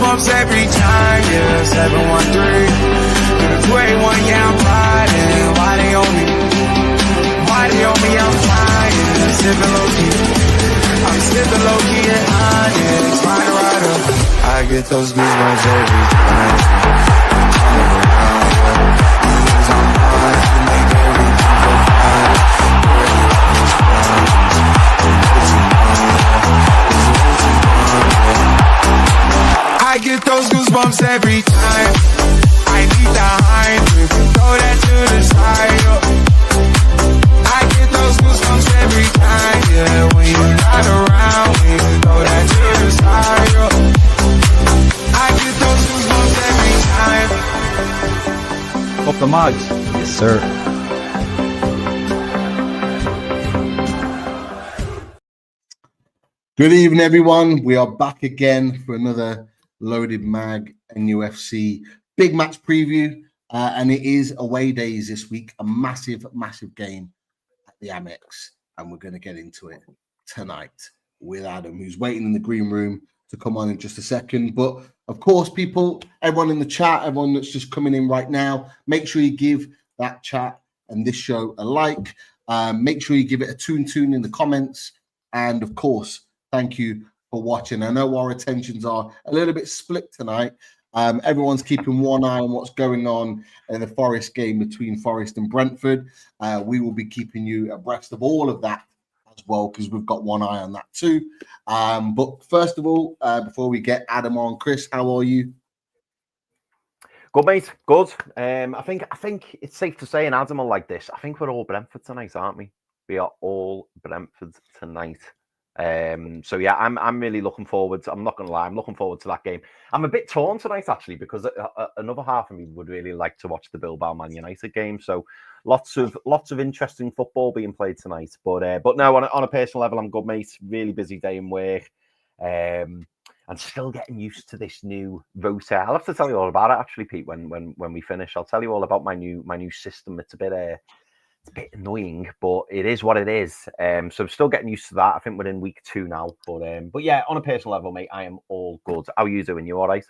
goosebumps every time, yeah, 713. To the 281, yeah, I'm riding. Why they on me? Why they on me? I'm flying, sipping low-key. I'm sipping low-key and honest, flying right up. I get those goosebumps every time. I'm around, yeah. I'm fine, you make everything feel fine. I get those goosebumps every time. I need the high, throw that to the side. I get those goosebumps every time, yeah. When you're not around, when you throw that to the side. I get those goosebumps every time. Up the mugs. Yes, sir. Good evening, everyone. We are back again for another Loaded Mag NUFC big match preview, and it is away days this week. A massive game at the Amex, and we're going to get into it tonight with Adam, who's waiting in the green room to come on in just a second. But of course, people, everyone in the chat, everyone that's just coming in right now, make sure you give that chat and this show a like. Make sure you give it a tune in the comments, and of course, thank you for watching. I know our attentions are a little bit split tonight. Everyone's keeping one eye on what's going on in the Forest game between Forest and Brentford. We will be keeping you abreast of all of that as well, because we've got one eye on that too. But first of all, before we get Adam on, Chris, how are you? Good, mate. Good. I think it's safe to say, and Adam will like this, I think we're all Brentford tonight, aren't we? We are all Brentford tonight. So yeah, I'm really looking forward. I'm not gonna lie, I'm looking forward to that game. I'm a bit torn tonight actually, because another half of me would really like to watch the Bilbao Man United game. So lots of interesting football being played tonight. But no, on a personal level, I'm good, mate. Really busy day in work. I'm still getting used to this new rota. I'll have to tell you all about it actually, Pete. When we finish, I'll tell you all about my new system. It's a bit annoying, but it is what it is. So I'm still getting used to that. I think we're in week 2 now. But yeah, on a personal level, mate, I am all good. How are you doing? You all right?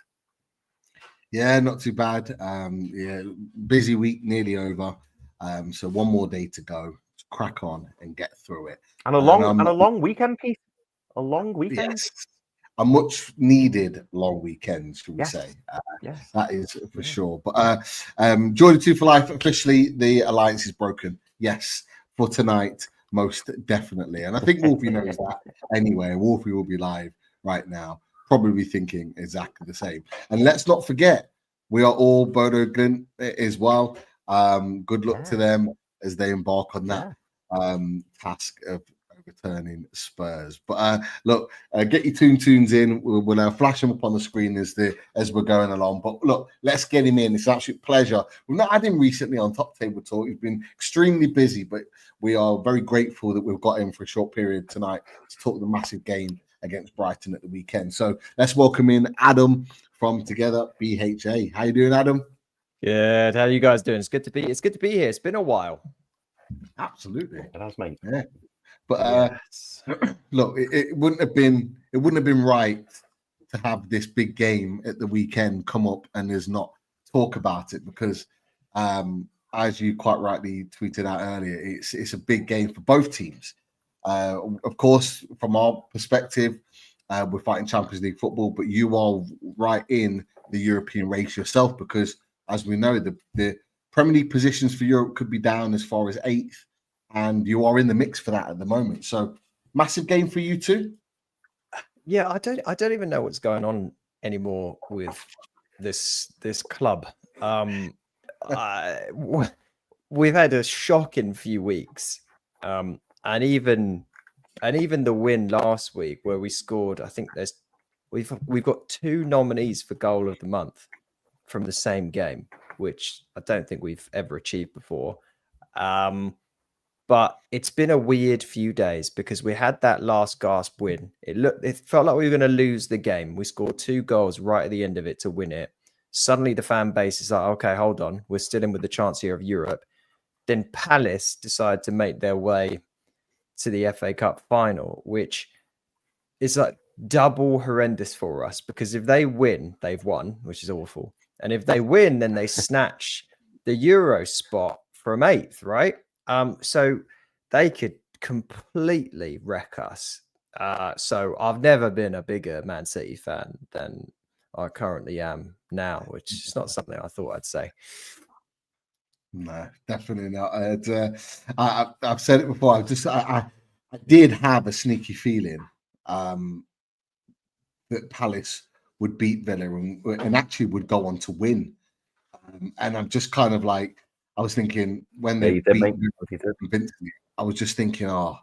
Yeah, not too bad. Yeah, busy week, nearly over. So one more day to go. To crack on and get through it. And a long weekend, Pete. A long weekend. Yes. A much needed long weekend, should we say? Yes. That is for sure. But Jordan 2 for Life, officially the alliance is broken. Yes, for tonight, most definitely. And I think Wolfie knows that anyway. Wolfie will be live right now, probably thinking exactly the same. And let's not forget, we are all Bodo Glimt as well. Good luck to them as they embark on that task of returning Spurs. But look, get your tunes in. We'll flash them up on the screen as we're going along. But look, let's get him in. It's an absolute pleasure. We've not had him recently on Top Table Talk. He's been extremely busy, but we are very grateful that we've got him for a short period tonight to talk the massive game against Brighton at the weekend. So let's welcome in Adam from Together BHA. How you doing, Adam? Good. How are you guys doing? It's good to be here. It's been a while. Absolutely. It has, mate. Yeah. But look, it wouldn't have been right to have this big game at the weekend come up and there's not talk about it, because as you quite rightly tweeted out earlier, it's a big game for both teams. Of course, from our perspective, we're fighting Champions League football, but you are right in the European race yourself, because as we know, the Premier League positions for Europe could be down as far as 8th. And you are in the mix for that at the moment. So massive game for you too. Yeah, I don't even know what's going on anymore with this club. We've had a shocking few weeks. And even the win last week where we scored, I think we've got 2 nominees for goal of the month from the same game, which I don't think we've ever achieved before. But it's been a weird few days because we had that last gasp win. It felt like we were going to lose the game. We scored 2 goals right at the end of it to win it. Suddenly the fan base is like, okay, hold on. We're still in with the chance here of Europe. Then Palace decided to make their way to the FA Cup final, which is like double horrendous for us, because if they win, they've won, which is awful. And if they win, then they snatch the Euro spot from 8th, right? So they could completely wreck us. So I've never been a bigger Man City fan than I currently am now, which is not something I thought I'd say. No, definitely not. I've said it before. I did have a sneaky feeling that Palace would beat Villa and actually would go on to win. And I'm just kind of like, I was thinking when they beat Villa convincingly, I was just thinking, oh,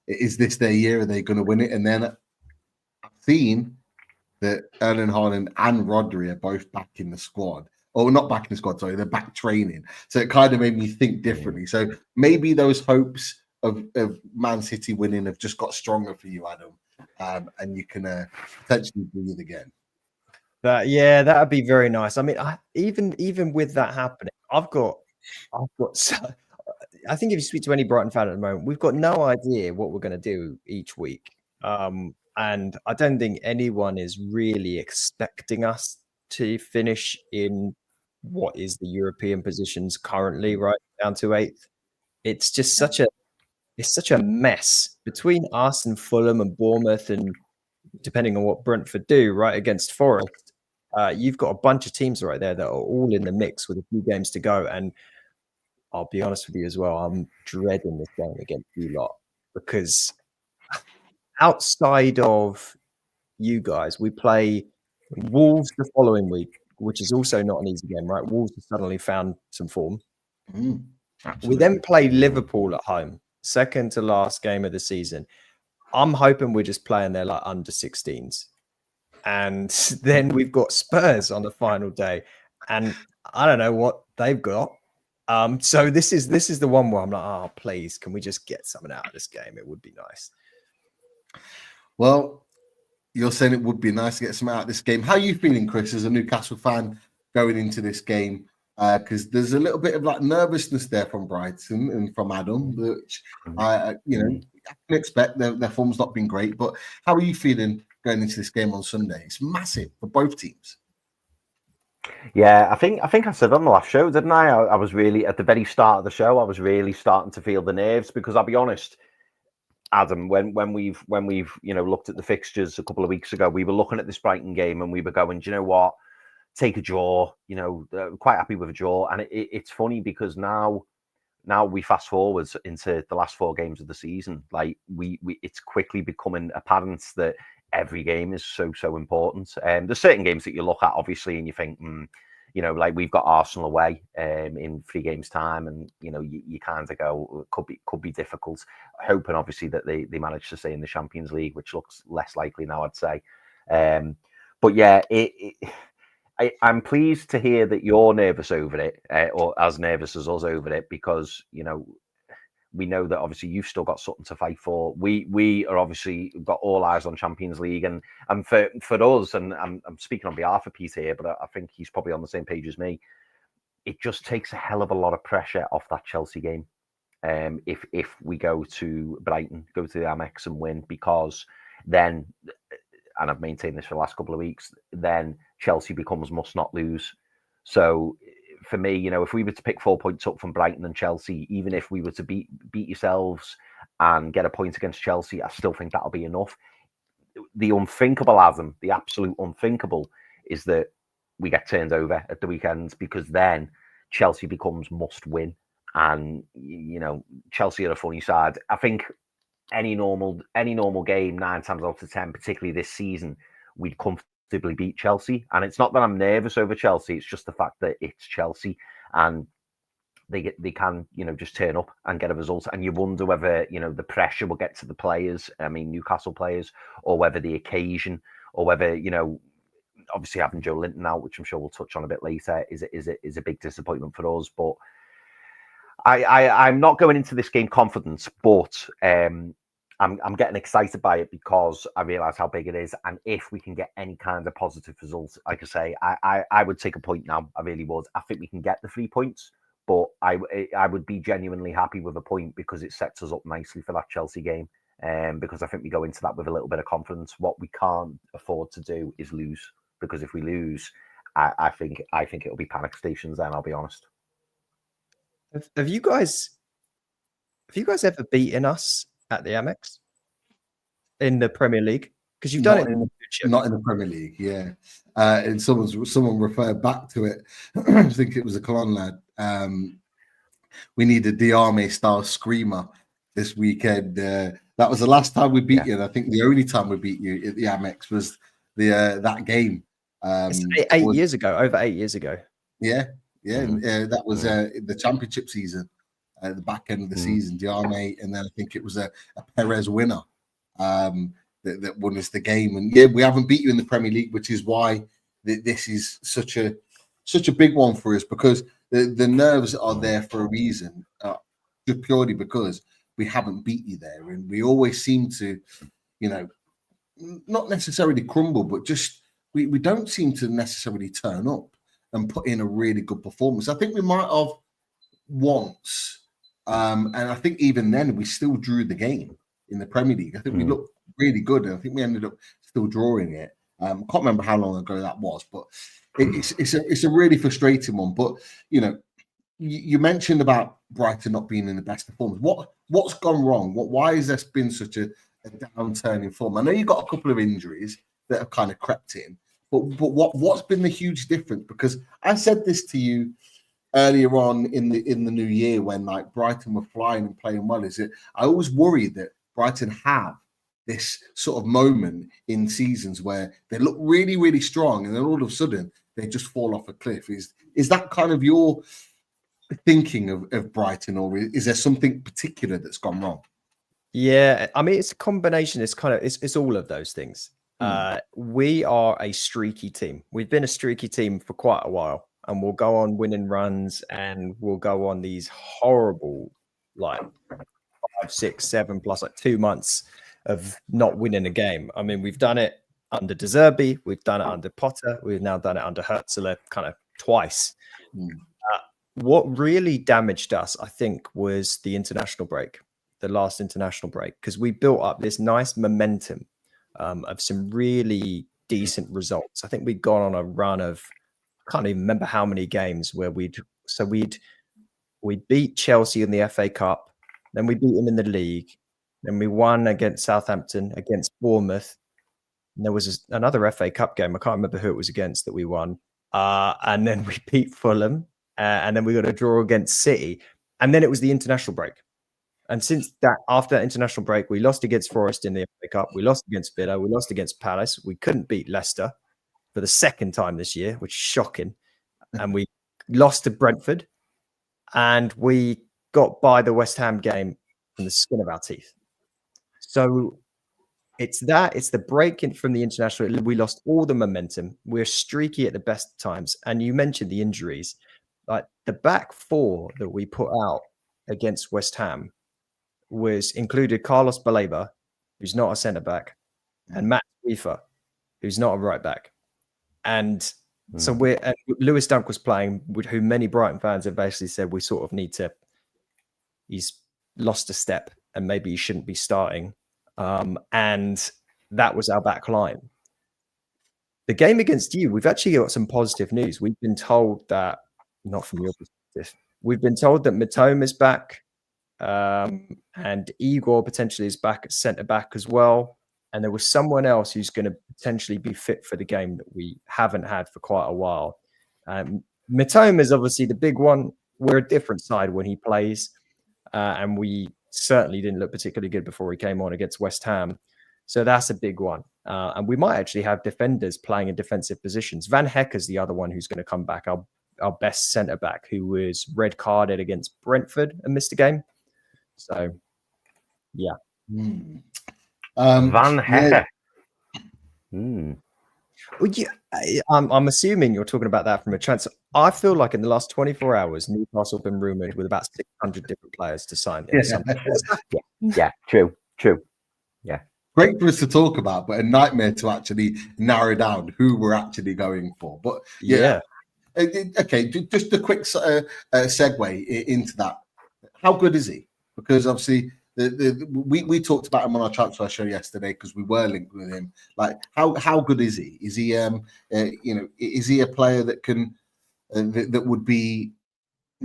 is this their year? Are they going to win it? And then I've seen that Erling Haaland and Rodri are both back in the squad. Or not back in the squad, sorry, they're back training. So it kind of made me think differently. So maybe those hopes of Man City winning have just got stronger for you, Adam. And you can potentially breathe again. That would be very nice. I mean, even with that happening, I've got. I think if you speak to any Brighton fan at the moment, we've got no idea what we're going to do each week, and I don't think anyone is really expecting us to finish in what is the European positions currently, right down to 8th. It's just such a mess between us and Fulham and Bournemouth, and depending on what Brentford do, right, against Forest. You've got a bunch of teams right there that are all in the mix with a few games to go. And I'll be honest with you as well, I'm dreading this game against you lot, because outside of you guys, we play Wolves the following week, which is also not an easy game, right? Wolves have suddenly found some form. We then play Liverpool at home, second to last game of the season. I'm hoping we're just playing there like under 16s. And then we've got Spurs on the final day, and I don't know what they've got. So this is the one where I'm like, oh, please, can we just get something out of this game? It would be nice. Well, you're saying it would be nice to get something out of this game. How are you feeling, Chris, as a Newcastle fan going into this game? Because there's a little bit of like nervousness there from Brighton and from Adam, which I can expect. Their form's not been great, but how are you feeling going into this game on Sunday? It's massive for both teams. Yeah, I think I said on the last show, didn't I? I was really at the very start of the show. I was really starting to feel the nerves, because I'll be honest, Adam, when we've looked at the fixtures a couple of weeks ago, we were looking at this Brighton game and we were going, do you know what? Take a draw. Quite happy with a draw. And it's funny because now we fast forward into the last 4 games of the season. Like it's quickly becoming apparent that every game is so important. There's certain games that you look at, obviously, and you think, like we've got Arsenal away in 3 games' time, and you kind of go, could be difficult. Hoping obviously that they manage to stay in the Champions League, which looks less likely now, I'd say. But yeah, I'm pleased to hear that you're nervous over it, or as nervous as us over it, because we know that obviously you've still got something to fight for. We are obviously got all eyes on Champions League, and for us, and I'm speaking on behalf of Peter here, but I think he's probably on the same page as me. It just takes a hell of a lot of pressure off that Chelsea game. If we go to Brighton, go to the Amex and win, because then, and I've maintained this for the last couple of weeks, then Chelsea becomes must not lose. So for me, if we were to pick 4 points up from Brighton and Chelsea, even if we were to beat yourselves and get a point against Chelsea, I still think that'll be enough. The unthinkable, Adam, the absolute unthinkable, is that we get turned over at the weekend, because then Chelsea becomes must win. And Chelsea are a funny side. I think any normal game, 9 times out of 10, particularly this season, we'd comfortably beat Chelsea. And it's not that I'm nervous over Chelsea, it's just the fact that it's Chelsea and they can just turn up and get a result. And you wonder whether the pressure will get to the players, I mean Newcastle players, or whether the occasion, or whether obviously having Joe Linton out, which I'm sure we'll touch on a bit later, is a big disappointment for us. But I'm not going into this game confident, but I'm getting excited by it, because I realise how big it is, and if we can get any kind of positive results, like I say, I would take a point now. I really would. I think we can get the 3 points, but I would be genuinely happy with a point, because it sets us up nicely for that Chelsea game. because I think we go into that with a little bit of confidence. What we can't afford to do is lose, because if we lose, I think it'll be panic stations then, I'll be honest. Have you guys ever beaten us at the Amex in the Premier League? Because you've done not in the Premier League, yeah. And someone referred back to it. I think it was a Cologne lad. We need a Diarme style screamer this weekend. That was the last time we beat you. And I think the only time we beat you at the Amex was that game. It's 8 years ago, over 8 years ago. Yeah. That was the championship season, the back end of the season, Diarme, and then I think it was a Perez winner that won us the game. And yeah, we haven't beat you in the Premier League, which is why this is such a big one for us, because the nerves are there for a reason, just purely because we haven't beat you there, and we always seem to, not necessarily crumble, but just we don't seem to necessarily turn up and put in a really good performance. I think we might have once, and I think even then we still drew the game in the Premier League. I think we looked really good, and I think we ended up still drawing it. Can't remember how long ago that was, but it's a really frustrating one. But you mentioned about Brighton not being in the best of forms. What's gone wrong? Why has there been such a downturn in form? I know you've got a couple of injuries that have kind of crept in, but what's been the huge difference? Because I said this to you earlier on in the new year when like Brighton were flying and playing well. Is it? I always worry that Brighton have this sort of moment in seasons where they look really, really strong, and then all of a sudden they just fall off a cliff. Is that kind of your thinking of Brighton, or is there something particular that's gone wrong? Yeah, I mean, it's a combination. It's all of those things. We are a streaky team. We've been a streaky team for quite a while, and we'll go on winning runs, and we'll go on these horrible, like 5, 6, 7 plus like 2 months of not winning a game. I mean, we've done it under De Zerbi, we've done it under Potter, we've now done it under Herzler kind of twice. What really damaged us, I think, was the international break, the last international break, because we built up this nice momentum of some really decent results. I think we'd gone on a run of, can't even remember how many games where we beat Chelsea in the FA Cup, then we beat them in the league, then we won against Southampton, against Bournemouth, and there was another FA Cup game, I can't remember who it was against, that we won, and then we beat Fulham, and then we got a draw against City, and then it was the international break. And since that, after that international break, we lost against Forest in the FA Cup, we lost against Villa, we lost against Palace, we couldn't beat Leicester for the second time this year, which is shocking, and we lost to Brentford, and we got by the West Ham game from the skin of our teeth. So it's the break in from the international. We lost all the momentum. We're streaky at the best times. And you mentioned the injuries. Like the back four that we put out against West Ham included Carlos Baleba, who's not a centre back, and Matt Weaver, who's not a right back. And so Lewis Dunk was playing, who many Brighton fans have basically said we sort of need to. He's lost a step, and maybe he shouldn't be starting. And that was our back line. The game against you, we've actually got some positive news. We've been told that, not from your perspective, we've been told that Matome is back, and Igor potentially is back at centre back as well. And there was someone else who's going to potentially be fit for the game that we haven't had for quite a while. Matome is obviously the big one. We're a different side when he plays, and we certainly didn't look particularly good before he came on against West Ham. So that's a big one. And we might actually have defenders playing in defensive positions. Van Hecke is the other one who's going to come back, our best centre-back, who was red carded against Brentford and missed a game. So, yeah. Van Hecke. Yeah. Well, I'm assuming you're talking about that from a transfer. I feel like in the last 24 hours, Newcastle have been rumoured with about 600 different players to sign. Yeah, true. Yeah. Great for us to talk about, but a nightmare to actually narrow down who we're actually going for. But yeah. Okay, just a quick segue into that. How good is he? Because obviously we talked about him on our transfer show yesterday because we were linked with him. Like, how good is he? Is he is he a player that can that would be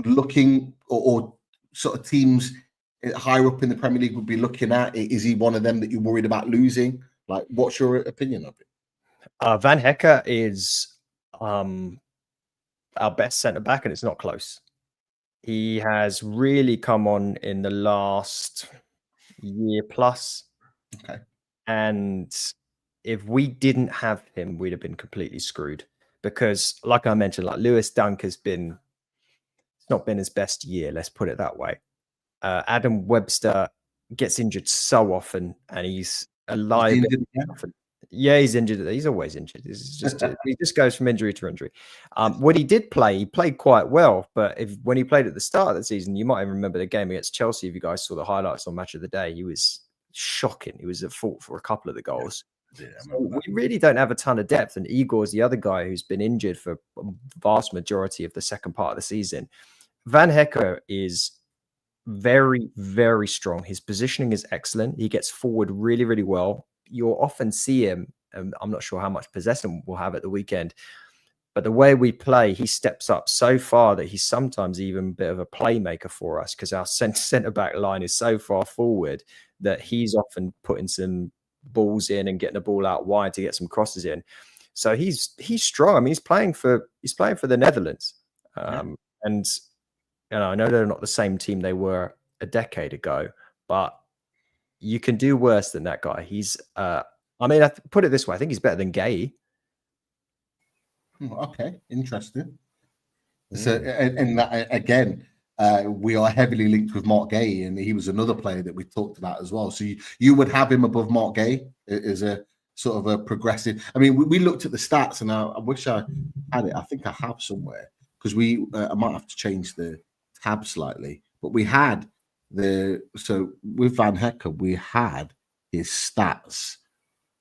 looking or sort of teams higher up in the Premier League would be looking at? Is he one of them that you're worried about losing? Like, what's your opinion of it? Van Hecke is our best centre back, and it's not close. He has really come on in the last year plus. Okay. And if we didn't have him, we'd have been completely screwed. Because, like I mentioned, like Lewis Dunk it's not been his best year, let's put it that way. Adam Webster gets injured so often, and he's a liability. Yeah, he's injured. He's always injured. He just goes from injury to injury. When he did play, he played quite well. But when he played at the start of the season, you might even remember the game against Chelsea. If you guys saw the highlights on Match of the Day, he was shocking. He was at fault for a couple of the goals. Yeah, so we really don't have a ton of depth. And Igor's the other guy who's been injured for a vast majority of the second part of the season. Van Hecke is very, very strong. His positioning is excellent. He gets forward really, really well. You'll often see him, and I'm not sure how much possession we'll have at the weekend, but the way we play, he steps up so far that he's sometimes even a bit of a playmaker for us because our centre-back line is so far forward that he's often putting some balls in and getting the ball out wide to get some crosses in. So he's strong. I mean, he's playing for the Netherlands, and I know they're not the same team they were a decade ago, but you can do worse than that guy. He's, I put it this way. I think he's better than Gay. Okay, interesting. So, and that, again, we are heavily linked with Mark Gay, and he was another player that we talked about as well. So you would have him above Mark Gay as a sort of a progressive. I mean, we looked at the stats, and I wish I had it. I think I have somewhere because I might have to change the tab slightly, but we had so with Van Hecke, we had his stats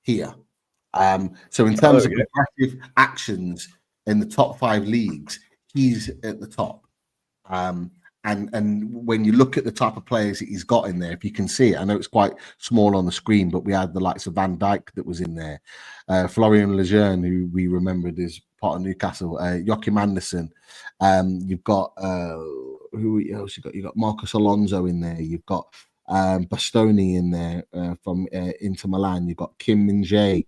here. So in terms of progressive actions in the top 5 leagues, he's at the top. And when you look at the type of players that he's got in there, if you can see it, I know it's quite small on the screen, but we had the likes of Van Dijk that was in there, Florian Lejeune, who we remembered as part of Newcastle, Joachim Andersen. You've got who else you got? You got Marcus Alonso in there. You've got Bastoni in there from Inter Milan. You've got Kim Min-jae.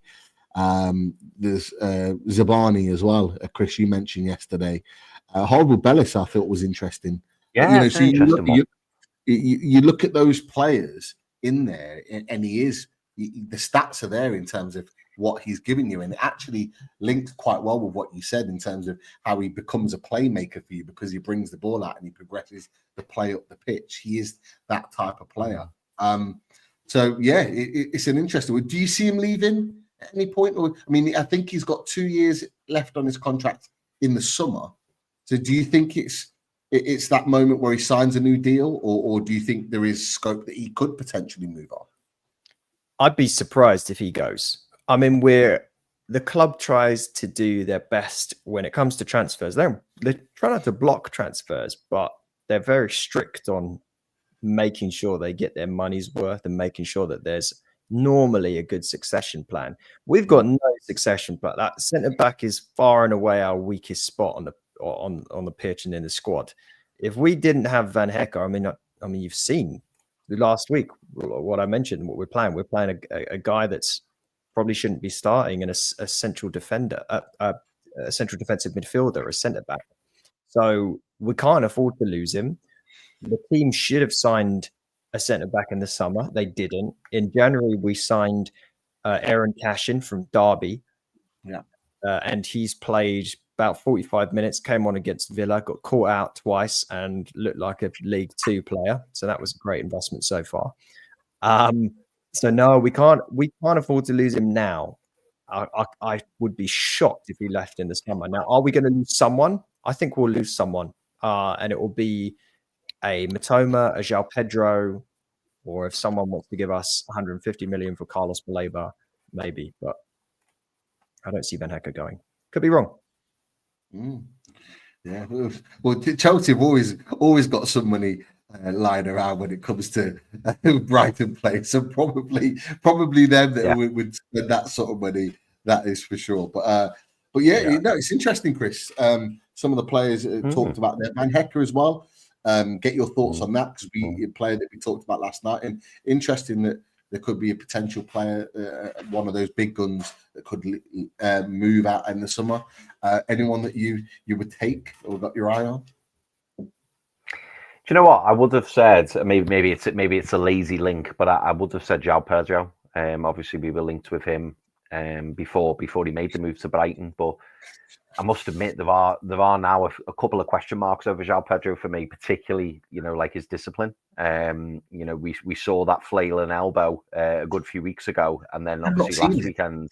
There's Zabani as well. Chris, you mentioned yesterday. Horrible Bellis, I thought was interesting. Yeah, so you look at those players in there, and the stats are there in terms of what he's giving you, and it actually linked quite well with what you said in terms of how he becomes a playmaker for you because he brings the ball out and he progresses the play up the pitch. He is that type of player. So yeah, it's an interesting one. Do you see him leaving at any point? Or I mean, I think he's got 2 years left on his contract in the summer. So do you think it's that moment where he signs a new deal, or do you think there is scope that he could potentially move on? I'd be surprised if he goes. I mean, the club tries to do their best when it comes to transfers. They try not to block transfers, but they're very strict on making sure they get their money's worth and making sure that there's normally a good succession plan. We've got no succession plan. That centre back is far and away our weakest spot on the pitch and in the squad. If we didn't have Van Hecke, I mean, you've seen last week what I mentioned. What we're playing a guy that's probably shouldn't be starting in a central defender, a central defensive midfielder, a centre back. So we can't afford to lose him. The team should have signed a centre back in the summer. They didn't. In January, we signed Aaron Cashin from Derby. Yeah. And he's played about 45 minutes, came on against Villa, got caught out twice and looked like a League Two player. So that was a great investment so far. So no, we can't afford to lose him now. I would be shocked if he left in the summer. Now, are we going to lose someone? I think we'll lose someone. And it will be a Matoma, a João Pedro, or if someone wants to give us 150 million for Carlos Baleba, maybe. But I don't see Van Hecke going. Could be wrong. Yeah. Well, Chelsea have always got some money lying around when it comes to Brighton players. So probably them that would spend that sort of money. That is for sure. But yeah, it's interesting, Chris. Some of the players talked about there. Van Hecke as well. Get your thoughts on that, because a player that we talked about last night, and interesting that there could be a potential player, one of those big guns that could move out in the summer. Anyone that you would take or got your eye on? Do you know what I would have said? Maybe it's a lazy link, but I would have said João Pedro. Obviously, we were linked with him before he made the move to Brighton, but I must admit there are now a couple of question marks over João Pedro for me, particularly like his discipline. We saw that flail and elbow a good few weeks ago, and then obviously last weekend.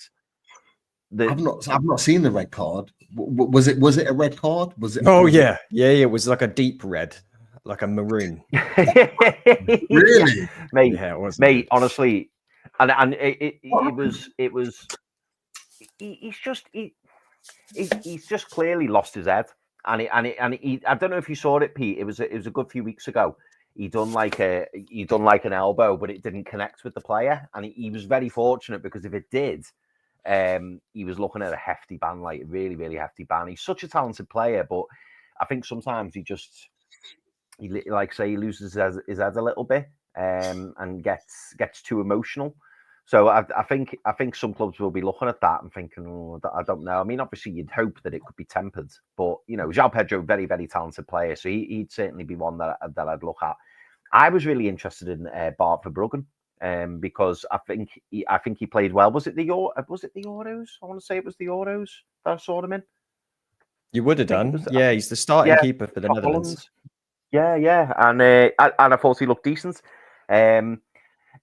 I've not seen the red card. Was it a red card? Was it? Oh yeah. It was like a deep red, like a maroon. Really, mate? Yeah, it was, mate. Honestly, and it was. He's just clearly lost his head, and I don't know if you saw it, Pete. It was a good few weeks ago. He done like an elbow, but it didn't connect with the player, and he was very fortunate, because if it did, he was looking at a hefty ban, like a really, really hefty ban. He's such a talented player, but I think sometimes he loses his head a little bit, and gets too emotional. So I think some clubs will be looking at that and thinking, I don't know. I mean, obviously you'd hope that it could be tempered, but João Pedro, very, very talented player, so he'd certainly be one that I'd look at. I was really interested in Bart Verbruggen, because I think he played well. Was it the Euros? I want to say it was the Euros that I saw him in. You would have done. He's the starting keeper for the Netherlands. Yeah, and I thought he looked decent.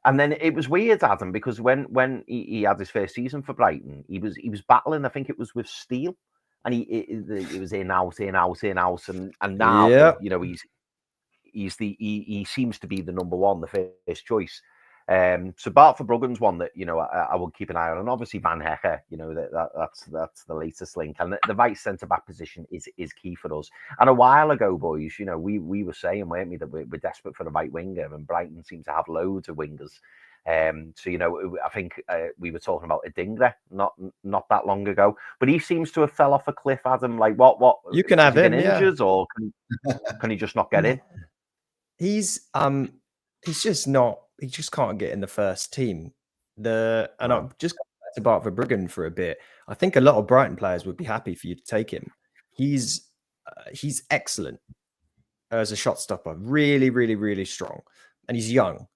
And then it was weird, Adam, because when he had his first season for Brighton, he was battling. I think it was with Steele, and he was in out, and now he seems to be the number one, the first choice. So Bart Verbruggen's one that I will keep an eye on, and obviously Van Hecke. That's the latest link, and the right centre back position is key for us. And a while ago, boys, we were saying, weren't we, that we're desperate for a right winger, and Brighton seem to have loads of wingers. So I think we were talking about Adingra not that long ago, but he seems to have fell off a cliff. Adam, like what? You can have him, injured, or can he just not get in? He's just not. He just can't get in the first team. I'm just going back to Bart Verbruggen for a bit. I think a lot of Brighton players would be happy for you to take him. He's excellent as a shot stopper. Really, really, really strong, and he's young.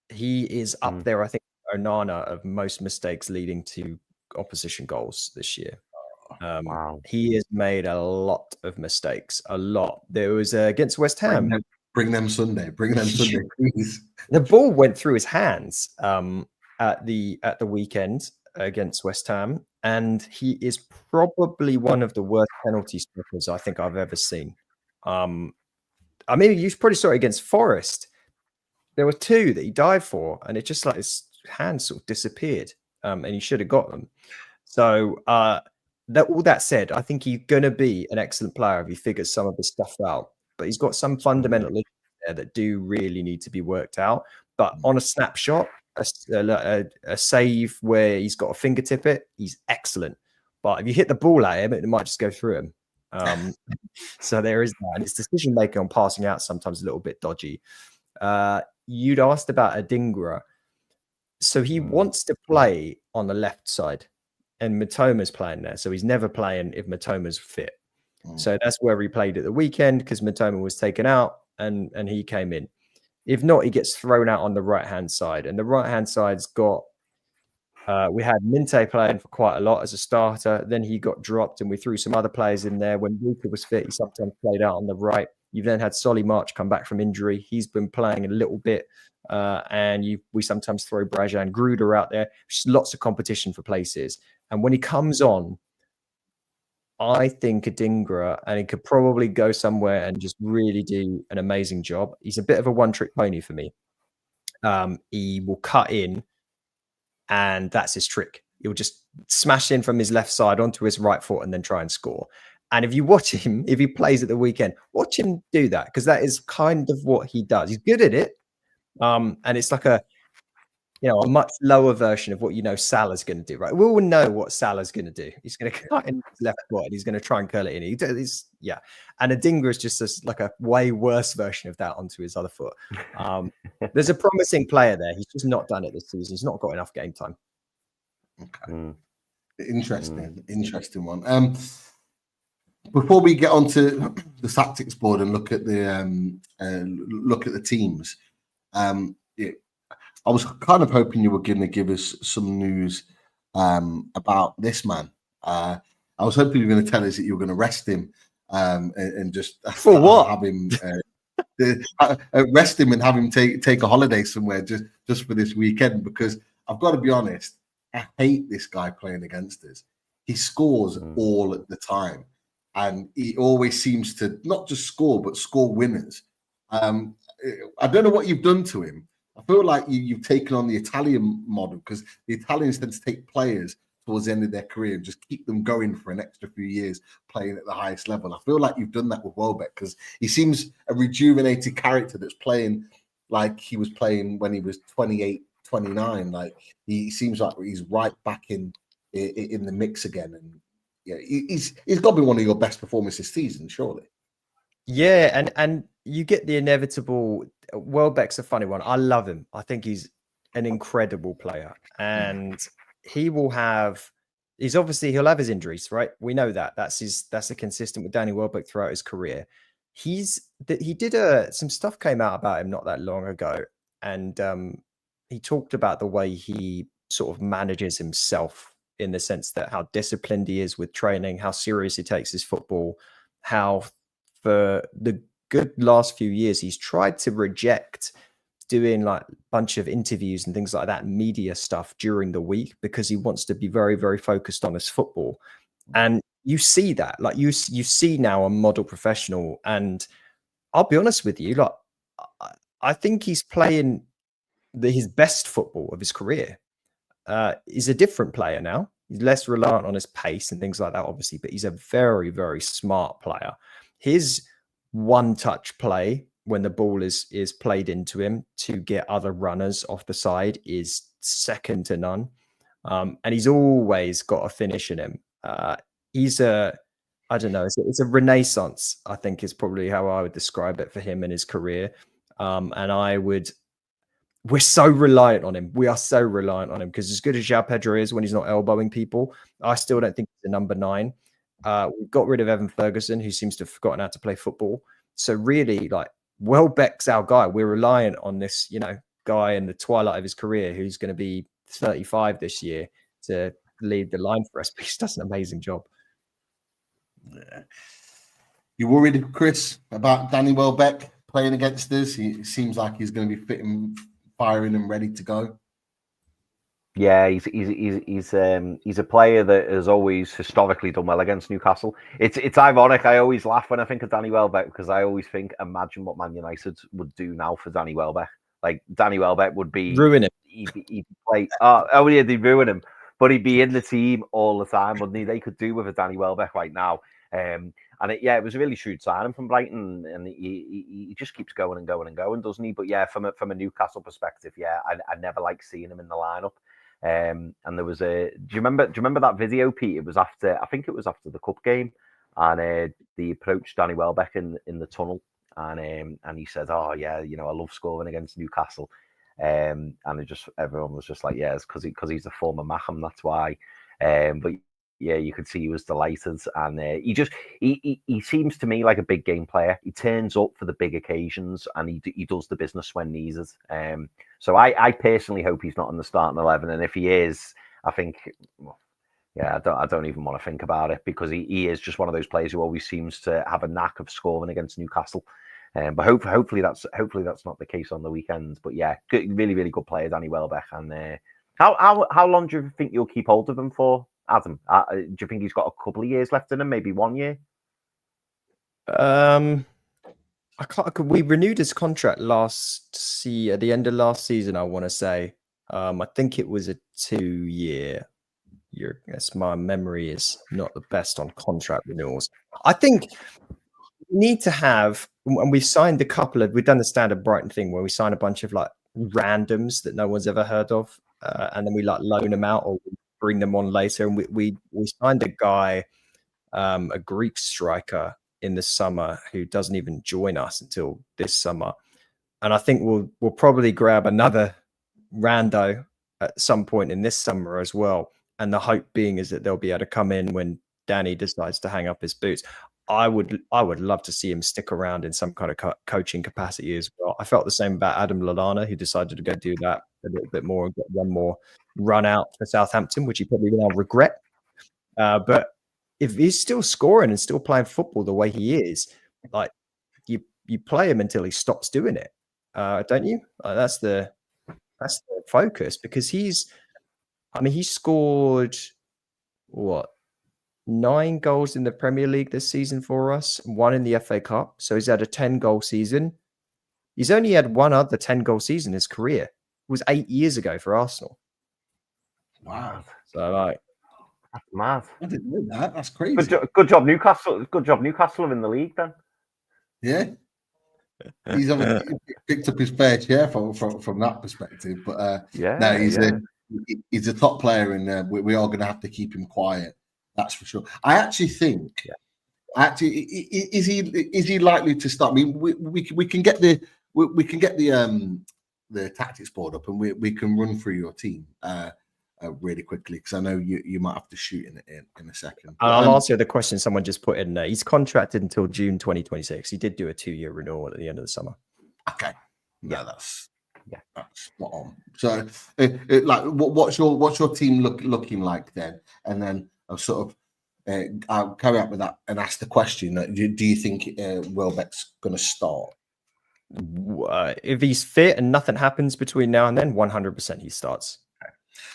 He is up there, I think, Onana, of most mistakes leading to opposition goals this year. Wow. He has made a lot of mistakes. A lot. There was against West Ham. Bring them Sunday, please. The ball went through his hands at the weekend against West Ham, and he is probably one of the worst penalty stoppers I think I've ever seen. I mean, you probably saw it against Forest. There were two that he dived for, and it just like his hands sort of disappeared, and he should have got them. So all that said, I think he's going to be an excellent player if he figures some of his stuff out. But he's got some fundamental issues there that do really need to be worked out. But on a snapshot, a save where he's got a fingertip it, he's excellent. But if you hit the ball at him, it might just go through him. So there is that. And his decision making on passing out sometimes a little bit dodgy. You'd asked about Adingra. So he wants to play on the left side, and Mitoma's playing there. So he's never playing if Mitoma's fit. So that's where he played at the weekend, because Mitoma was taken out and he came in. If not, he gets thrown out on the right-hand side. And the right-hand side's got, we had Minte playing for quite a lot as a starter. Then he got dropped and we threw some other players in there. When Luka was fit, he sometimes played out on the right. You've then had Solly March come back from injury. He's been playing a little bit. We sometimes throw Brajan Gruder out there. Just lots of competition for places. And when he comes on, I think Adingra, and he could probably go somewhere and just really do an amazing job. He's a bit of a one-trick pony for me. He will cut in, and that's his trick. He'll just smash in from his left side onto his right foot and then try and score. And if you watch him, if he plays at the weekend, watch him do that, because that is kind of what he does. He's good at it. And it's like a much lower version of what Salah's going to do, right? We all know what Salah's going to do. He's going to cut in his left foot and he's going to try and curl it in. And Adingra is just like a way worse version of that onto his other foot. There's a promising player there. He's just not done it this season. He's not got enough game time. Okay. Interesting one. Before we get onto the tactics board and look at the teams, I was kind of hoping you were going to give us some news about this man. I was hoping you were going to tell us that you were going to rest him and just for what? Have him rest him and have him take a holiday somewhere just for this weekend. Because I've got to be honest, I hate this guy playing against us. He scores all at the time, and he always seems to not just score but score winners. I don't know what you've done to him. I feel like you've taken on the Italian model, because the Italians tend to take players towards the end of their career and just keep them going for an extra few years playing at the highest level. I feel like you've done that with Welbeck, because he seems a rejuvenated character that's playing like he was playing when he was 28, 29. Like, he seems like he's right back in the mix again. And yeah, he's got to be one of your best performances this season, surely. Yeah, and you get the inevitable. Welbeck's a funny one. I love him. I think he's an incredible player, and he'll have his injuries, right? We know that. That's a consistent with Danny Welbeck throughout his career. He did some stuff came out about him not that long ago, and he talked about the way he sort of manages himself, in the sense that how disciplined he is with training, how serious he takes his football, how for the good last few years he's tried to reject doing like a bunch of interviews and things like that, media stuff during the week, because he wants to be very, very focused on his football. And you see that, like you see now a model professional. And I'll be honest with you, like I think he's playing his best football of his career. He's a different player now. He's less reliant on his pace and things like that, obviously, but he's a very, very smart player. His one-touch play when the ball is played into him to get other runners off the side is second to none. And he's always got a finish in him. He's I don't know, it's a renaissance, I think, is probably how I would describe it for him in his career. We're so reliant on him. We are so reliant on him, because as good as João Pedro is when he's not elbowing people, I still don't think he's the number 9. We got rid of Evan Ferguson, who seems to have forgotten how to play football. So really, like, Welbeck's our guy. We're reliant on this, guy in the twilight of his career who's going to be 35 this year to lead the line for us. But he does an amazing job. Yeah. You worried, Chris, about Danny Welbeck playing against us? He seems like he's going to be fitting, firing, and ready to go. Yeah, he's a player that has always historically done well against Newcastle. It's ironic. I always laugh when I think of Danny Welbeck, because I always think, imagine what Man United would do now for Danny Welbeck. Like, Danny Welbeck would be ruin him. He'd play. Oh yeah, they'd ruin him, but he'd be in the team all the time, wouldn't he? They could do with a Danny Welbeck right now. And it was a really shrewd signing from Brighton, and he just keeps going and going and going, doesn't he? But yeah, from a Newcastle perspective, yeah, I never like seeing him in the lineup. And there was do you remember that video, Pete? I think it was after the cup game, and they approached Danny Welbeck in the tunnel, and he said, "Oh yeah, I love scoring against Newcastle," and everyone was just like, "Yeah, it's because he's a former Mackham, that's why." But yeah, you could see he was delighted, and he seems to me like a big game player. He turns up for the big occasions, and he does the business when needed. So I personally hope he's not in the starting 11, and if he is, I think, I don't even want to think about it, because he is just one of those players who always seems to have a knack of scoring against Newcastle. But hopefully that's not the case on the weekends. But yeah, good, really, really good player, Danny Welbeck. And how long do you think you'll keep hold of him for, Adam? Do you think he's got a couple of years left in him, maybe 1 year? We renewed his contract at the end of last season, I want to say. I think it was a 2-year. Yes, my memory is not the best on contract renewals. I think we need to have, and we've signed a couple of. We've done the standard Brighton thing where we sign a bunch of like randoms that no one's ever heard of, and then we like loan them out or bring them on later. And we signed a guy, a Greek striker in the summer who doesn't even join us until this summer. And I think we'll probably grab another rando at some point in this summer as well. And the hope being is that they'll be able to come in when Danny decides to hang up his boots. I would love to see him stick around in some kind of coaching capacity as well. I felt the same about Adam Lallana, who decided to go do that a little bit more and get one more run out for Southampton, which he probably will now regret. But if he's still scoring and still playing football the way he is, like you play him until he stops doing it, don't you? That's the focus, because he scored what, 9 goals in the Premier League this season for us, 1 in the FA Cup. So he's had a 10-goal season. He's only had one other 10-goal season in his career. It was 8 years ago for Arsenal. Wow. So like, that's mad. I didn't know that. That's crazy. Good job, Newcastle. Good job, Newcastle are in the league then. Yeah. He's obviously picked up his fair share from that perspective. But he's a top player, and we are going to have to keep him quiet. That's for sure. I actually think, is he likely to start? I mean, we can get the tactics board up, and we can run through your team really quickly, because I know you might have to shoot in a second. But, I'll answer the question someone just put in there. He's contracted until June 2026. He did do a 2-year renewal at the end of the summer. Okay, that's spot on. So, like, what's your team looking like then? And then I'll sort of I'll carry out with that and ask the question: do you think Welbeck's going to start? If he's fit and nothing happens between now and then, 100% he starts.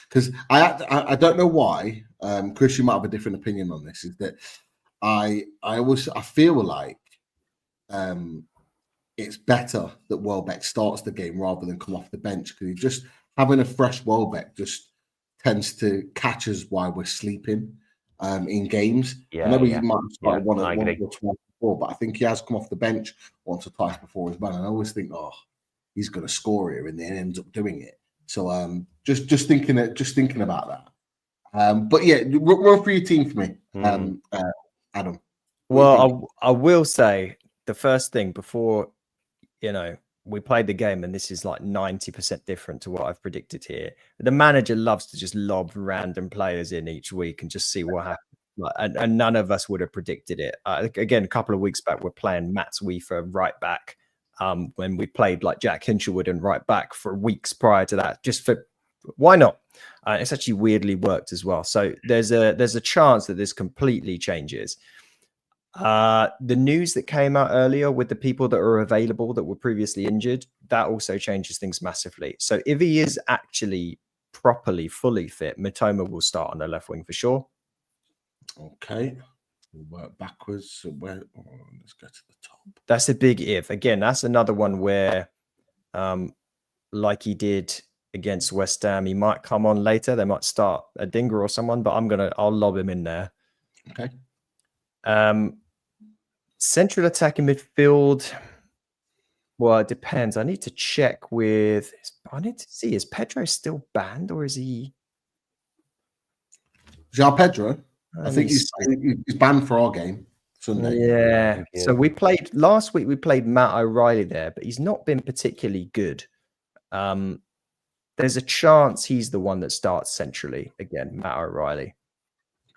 Because I don't know why. Chris, you might have a different opinion on this. Is that I feel like it's better that Welbeck starts the game rather than come off the bench, because just having a fresh Welbeck just tends to catch us while we're sleeping in games. I know he might have started one or twice before, but I think he has come off the bench once or twice before as well. And I always think, he's going to score here, and then ends up doing it. So just thinking about that. But yeah, run through your team for me, Adam. Well, I will say the first thing before, we played the game, and this is like 90% different to what I've predicted here. The manager loves to just lob random players in each week and just see what happens. And none of us would have predicted it. Again, a couple of weeks back, we're playing Mats Wiefer right back. When we played like Jack Hinchelwood and right back for weeks prior to that, just for why not? It's actually weirdly worked as well. So there's a chance that this completely changes. The news that came out earlier with the people that are available that were previously injured, that also changes things massively. So if he is actually properly, fully fit, Mitoma will start on the left wing for sure. Okay. We'll work backwards. So let's go to the top. That's a big if. Again, that's another one where, like he did against West Ham, he might come on later. They might start a Dinger or someone, but I'll lob him in there. Okay. Central attacking midfield. Well, it depends. I need to check I need to see, is Pedro still banned, or is he? João Pedro? I think he's banned for our game Sunday. Yeah. So last week we played Matt O'Reilly there, but he's not been particularly good. There's a chance he's the one that starts centrally again, Matt O'Reilly.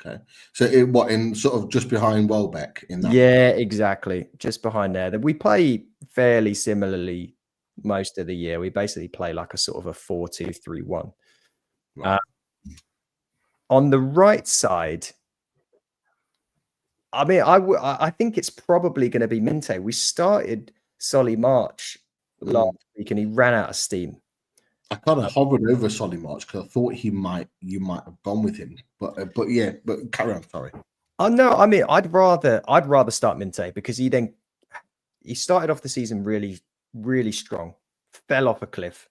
Okay. So in sort of just behind Welbeck in that? Yeah, exactly. Just behind there. We play fairly similarly most of the year. We basically play like a sort of a 4-2-3-1. Right. On the right side, I mean, I think it's probably going to be Minte. We started Solly March last week, and he ran out of steam. I kind of hovered over Solly March because I thought you might have gone with him, but carry on. Sorry. Oh no, I mean, I'd rather start Minte, because he started off the season really, really strong, fell off a cliff,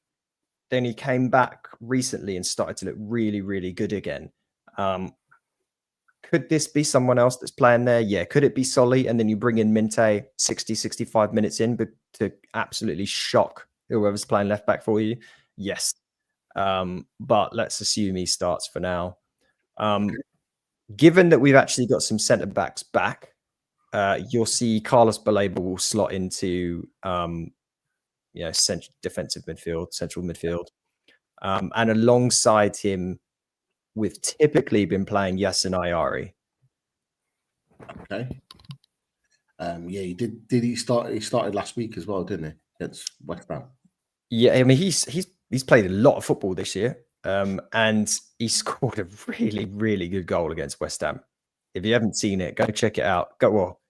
then he came back recently and started to look really, really good again. Could this be someone else that's playing there? Yeah. Could it be Solly? And then you bring in Minte 60, 65 minutes in, but to absolutely shock whoever's playing left back for you? Yes. But let's assume he starts for now. Given that we've actually got some centre backs back, you'll see Carlos Baleba will slot into defensive midfield, central midfield. And alongside him, we've typically been playing Yasin Ayari. Okay. He did he start? He started last week as well, didn't he? Against West Ham. Yeah, I mean he's played a lot of football this year, and he scored a really, really good goal against West Ham. If you haven't seen it, go check it out.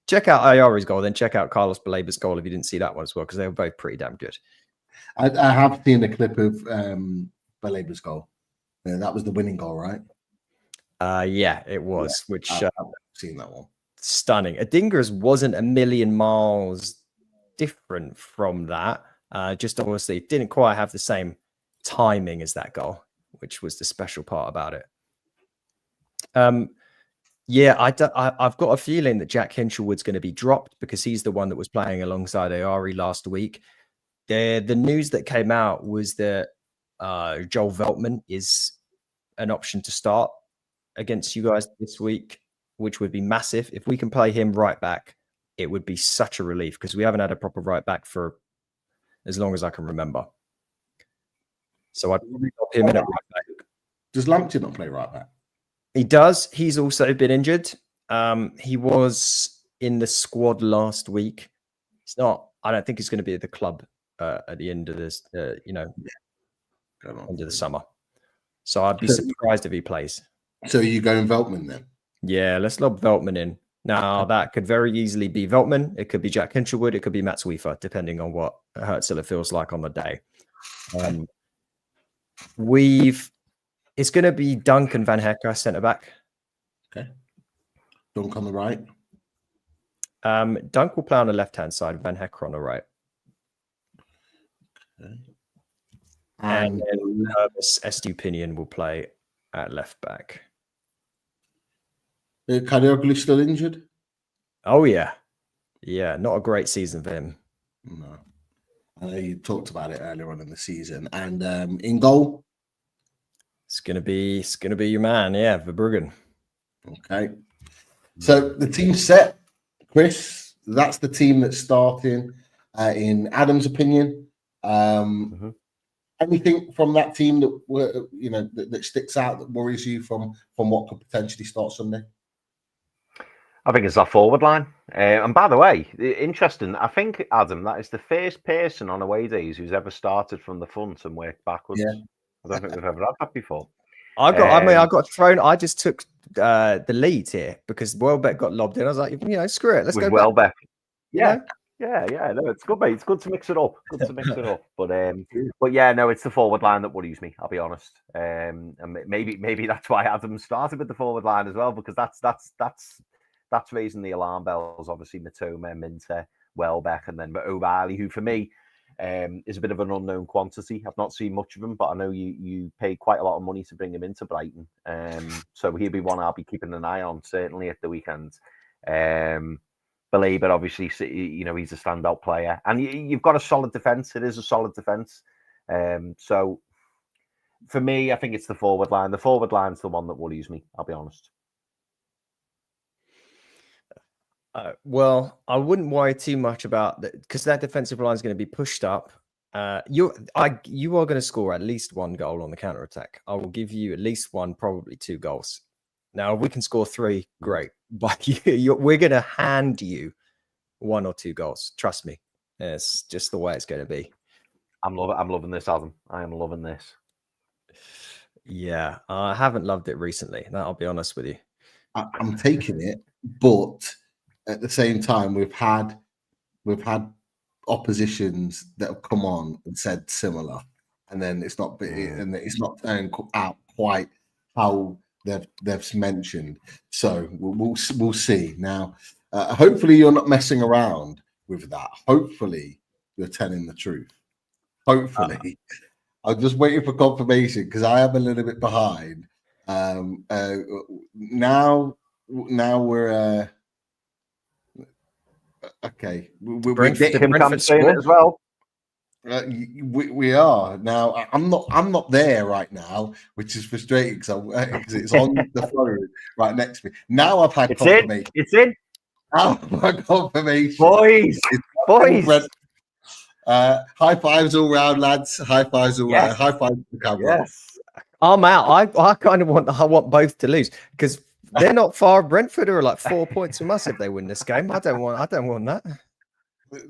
Check out Ayari's goal, then check out Carlos Baleba's goal if you didn't see that one as well, because they were both pretty damn good. I have seen a clip of Baleba's goal. Yeah, that was the winning goal, right? Yeah, it was. Yeah, which I've seen that one. Stunning. Adingra's wasn't a million miles different from that. Just obviously didn't quite have the same timing as that goal, which was the special part about it. Yeah, I've got a feeling that Jack Hinchelwood's going to be dropped because he's the one that was playing alongside Ayari last week. The news that came out was that Joel Veltman is an option to start against you guys this week, which would be massive. If we can play him right back, it would be such a relief because we haven't had a proper right back for as long as I can remember. So I'd probably pop him in at right back. Does Lamptey not play right back? He does. He's also been injured. He was in the squad last week. It's not. I don't think he's going to be at the club at the end of this. End of the summer. So I'd be surprised if he plays. So are you going Veltman then? Yeah, let's lob Veltman in. Now, that could very easily be Veltman. It could be Jack Hinchelwood. It could be Matt Sweefer, depending on what Hertzler feels like on the day. It's going to be Duncan Van Hecke, centre-back. Okay. Dunk on the right. Dunk will play on the left-hand side, Van Hecke on the right. Okay. And then Estupinian will play at left-back. Kadioglu still injured? Oh, yeah. Yeah, not a great season for him. No. I know you talked about it earlier on in the season. And in goal? It's gonna be your man, yeah, Verbruggen. Okay. So the team's set, Chris. That's the team that's starting. In Adam's opinion, anything from that team that that sticks out that worries you from what could potentially start Sunday? I think it's our forward line. And by the way, interesting. I think, Adam, that is the first person on away days who's ever started from the front and worked backwards. Yeah. I don't think we've ever had that before. I got thrown. I just took the lead here because Welbeck got lobbed in. I was like, screw it. Let's go Welbeck. Yeah. Yeah. No, it's good, mate. It's good to mix it up. But yeah, no, it's the forward line that worries me. I'll be honest. And maybe that's why Adam started with the forward line as well, because that's raising the alarm bells. Obviously, Matoma, Minte, Welbeck, and then O'Reilly, who for me is a bit of an unknown quantity. I've not seen much of him, but I know you paid quite a lot of money to bring him into Brighton. So he'll be one I'll be keeping an eye on, certainly at the weekend. Baleba, obviously, he's a standout player. And you've got a solid defence. It is a solid defence. So for me, I think it's the forward line. The forward line's the one that worries me, I'll be honest. Well, I wouldn't worry too much about that because that defensive line is going to be pushed up. You are going to score at least one goal on the counter attack. I will give you at least one, probably 2 goals. Now, if we can score 3, great. But we're going to hand you 1 or 2 goals. Trust me, it's just the way it's going to be. I'm loving this, Adam. I am loving this. Yeah, I haven't loved it recently. I'll be honest with you. I'm taking it, but at the same time, we've had oppositions that have come on and said similar, and then it's not turned out quite how they've mentioned. So we'll see. Now, hopefully, you're not messing around with that. Hopefully, you're telling the truth. Hopefully, I'm just waiting for confirmation because I am a little bit behind. Now we're okay. We're Brentford, getting, Brentford saying it score. as well. we are now. I'm not there right now, which is frustrating because it's on the phone right next to me. Now I've had It's in. confirmation. It's in. Now my confirmation. Boys. Brent. High fives all round, lads. High fives all round. Yes. High fives to the camera. Yes. I'm out. I kind of want both to lose because they're not far. Brentford are like 4 points from us if they win this game. I don't want that.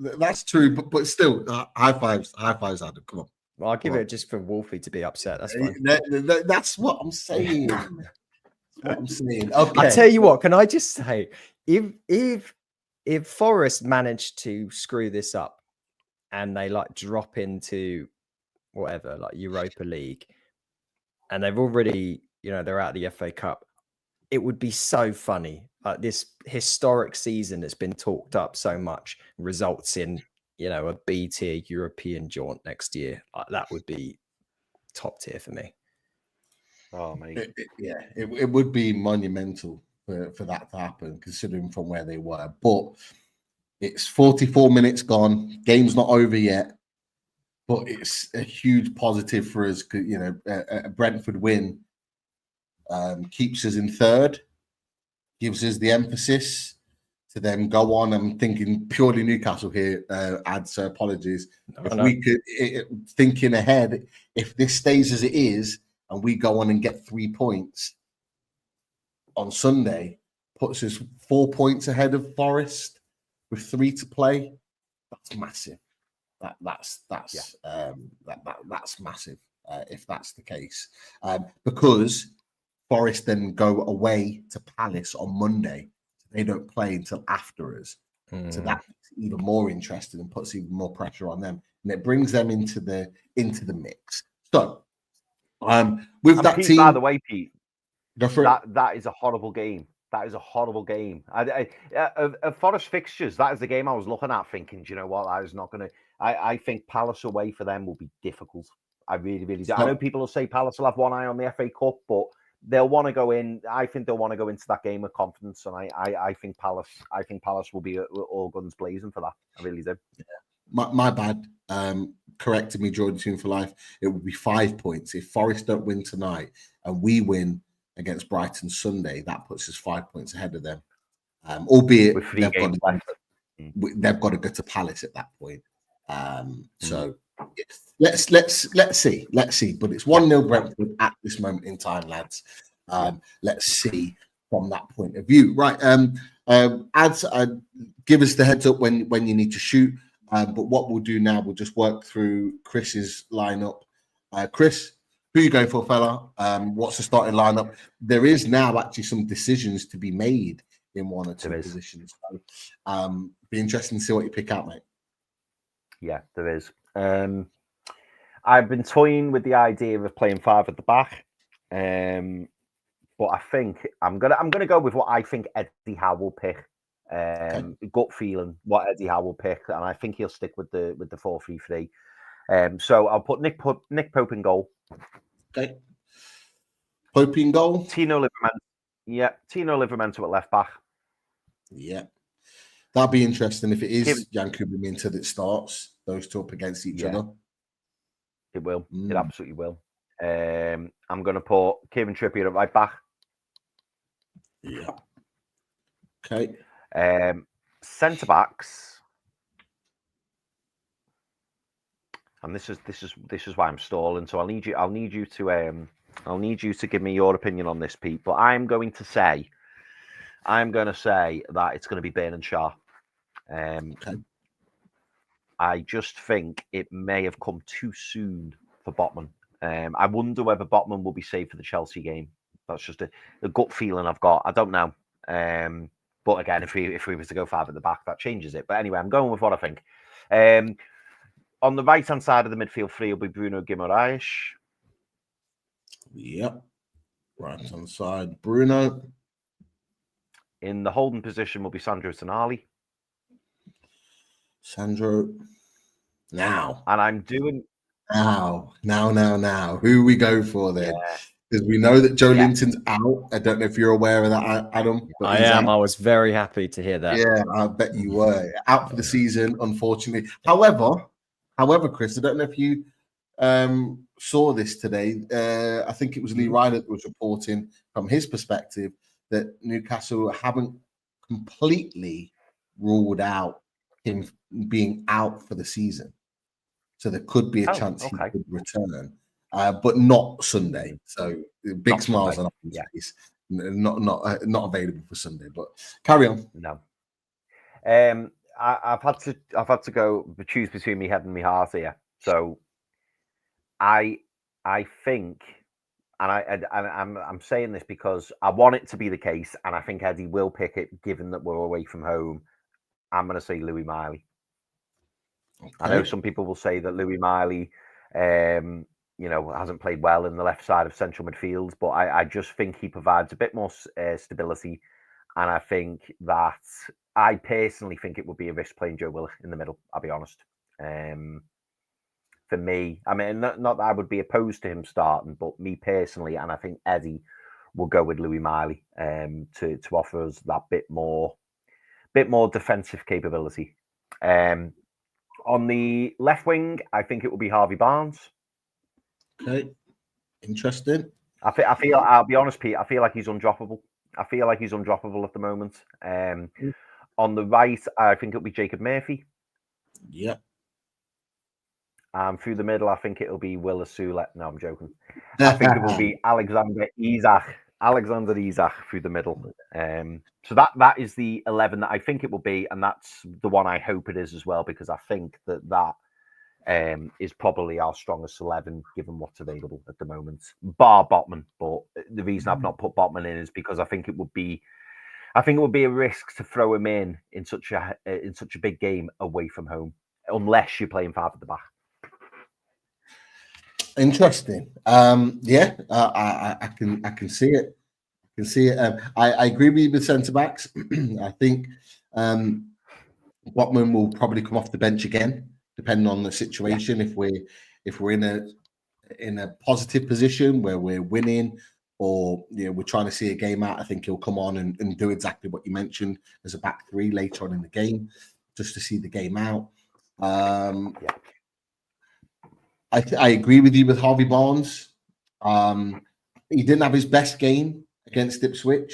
That's true, but still, high fives, Adam. Come on. Well, I'll give it just for Wolfie to be upset. That's fine. That's what I'm saying. Okay. I tell you what, can I just say, if Forest managed to screw this up and they like drop into whatever, like Europa League, and they've already, they're out of the FA Cup, it would be so funny. Like this historic season that's been talked up so much results in, a B tier European jaunt next year. Like, that would be top tier for me. Oh, mate. It would be monumental for that to happen, considering from where they were. But it's 44 minutes gone. Game's not over yet, but it's a huge positive for us. A Brentford win keeps us in third, gives us the emphasis to then go on. I'm thinking purely Newcastle here, adds apologies. We could, thinking ahead, if this stays as it is and we go on and get 3 points on Sunday, puts us 4 points ahead of Forest with 3 to play. That's massive. That's massive if that's the case, because Forest then go away to Palace on Monday. They don't play until after us. So that's even more interesting and puts even more pressure on them. And it brings them into the mix. So with that Pete, team, by the way, Pete, that is a horrible game. That is a horrible game. Of Forest fixtures, that is the game I was looking at thinking, do you know what? I was not going to. I think Palace away for them will be difficult. I really, really do. I know people will say Palace will have one eye on the FA Cup, but they'll want to go in. I think they'll want to go into that game with confidence, and I think Palace will be all guns blazing for that. I really do. Yeah. My bad. Corrected me, Jordan Tune for life. It would be 5 points if Forest don't win tonight and we win against Brighton Sunday. That puts us 5 points ahead of them. Albeit with 3 games left. They've got to go to Palace at that point. So let's see. But it's 1-0 Brentford at this moment in time, lads. Let's see from that point of view. Right. Ads, give us the heads up when you need to shoot. But what we'll do now, we'll just work through Chris's lineup. Chris, who are you going for, fella? What's the starting lineup? There is now actually some decisions to be made in one or two positions. So, be interesting to see what you pick out, mate. Yeah, there is. I've been toying with the idea of playing 5 at the back, but I think I'm gonna go with what I think Eddie Howe will pick. Gut feeling what Eddie Howe will pick, and I think he'll stick with the 4-3-3. So I'll put Nick Pope in goal. Okay. Pope in goal. Tino Livramento at left back. Yeah. That'd be interesting if it is Yankubu Minter that starts those two up against each other. It will. It absolutely will. I'm going to put Kieran Trippier at right back. Yeah. Okay. Centre backs, and this is why I'm stalling. So I'll need you to give me your opinion on this, Pete. But I'm going to say that it's going to be Bernard Shaw. Okay. I just think it may have come too soon for Botman. I wonder whether Botman will be saved for the Chelsea game. That's just a gut feeling I've got. I don't know. But again, if we was to go 5 at the back, that changes it. But anyway, I'm going with what I think. On the right-hand side of the midfield 3 will be Bruno Guimaraes. Yep. Right-hand side, Bruno. In the holding position will be Sandro Tonali. Sandro. Now. And I'm doing... Now. Who we go for then? because we know that Joe Yeah. Linton's out. I don't know if you're aware of that, Adam. But I he's am. out. I was very happy to hear that. Yeah, I bet you were out for the season, unfortunately. However, Chris, I don't know if you saw this today. I think it was Lee Ryder that was reporting from his perspective that Newcastle haven't completely ruled out him being out for the season. So there could be a chance he could return, but not Sunday. So big Not smiles Sunday. on his face. Not available for Sunday. But carry on. No. I've had to go choose between me head and my heart here. So I think, and I'm saying this because I want it to be the case, and I think Eddie will pick it, given that we're away from home. I'm going to say Louis Miley. Okay. I know some people will say that Louis Miley, hasn't played well in the left side of central midfield, but I just think he provides a bit more stability, and I think that I personally think it would be a risk playing Joe Willock in the middle. I'll be honest. For me, I mean, not that I would be opposed to him starting, but me personally, and I think Eddie will go with Louis Miley to offer us that bit more defensive capability. On the left wing, I think it will be Harvey Barnes. Okay, interesting. I feel. I'll be honest, Pete. I feel like he's undroppable. I feel like he's undroppable at the moment. On the right, I think it'll be Jacob Murphy. Yeah. Through the middle, I think it'll be Will Asula. No, I'm joking. I think it will be Alexander Isak through the middle. So that is the 11 that I think it will be, and that's the one I hope it is as well, because I think that is probably our strongest 11 given what's available at the moment, bar Botman. But the reason I've not put Botman in is because I think it would be a risk to throw him in such a big game away from home, unless you're playing 5 at the back. Interesting. I can see it. I can see it. I agree with you with centre backs. I think Botman will probably come off the bench again, depending on the situation. Yeah. If we're in a positive position where we're winning, or we're trying to see a game out, I think he'll come on and do exactly what you mentioned as a back three later on in the game, just to see the game out. I agree with you with Harvey Barnes. He didn't have his best game against Ipswich,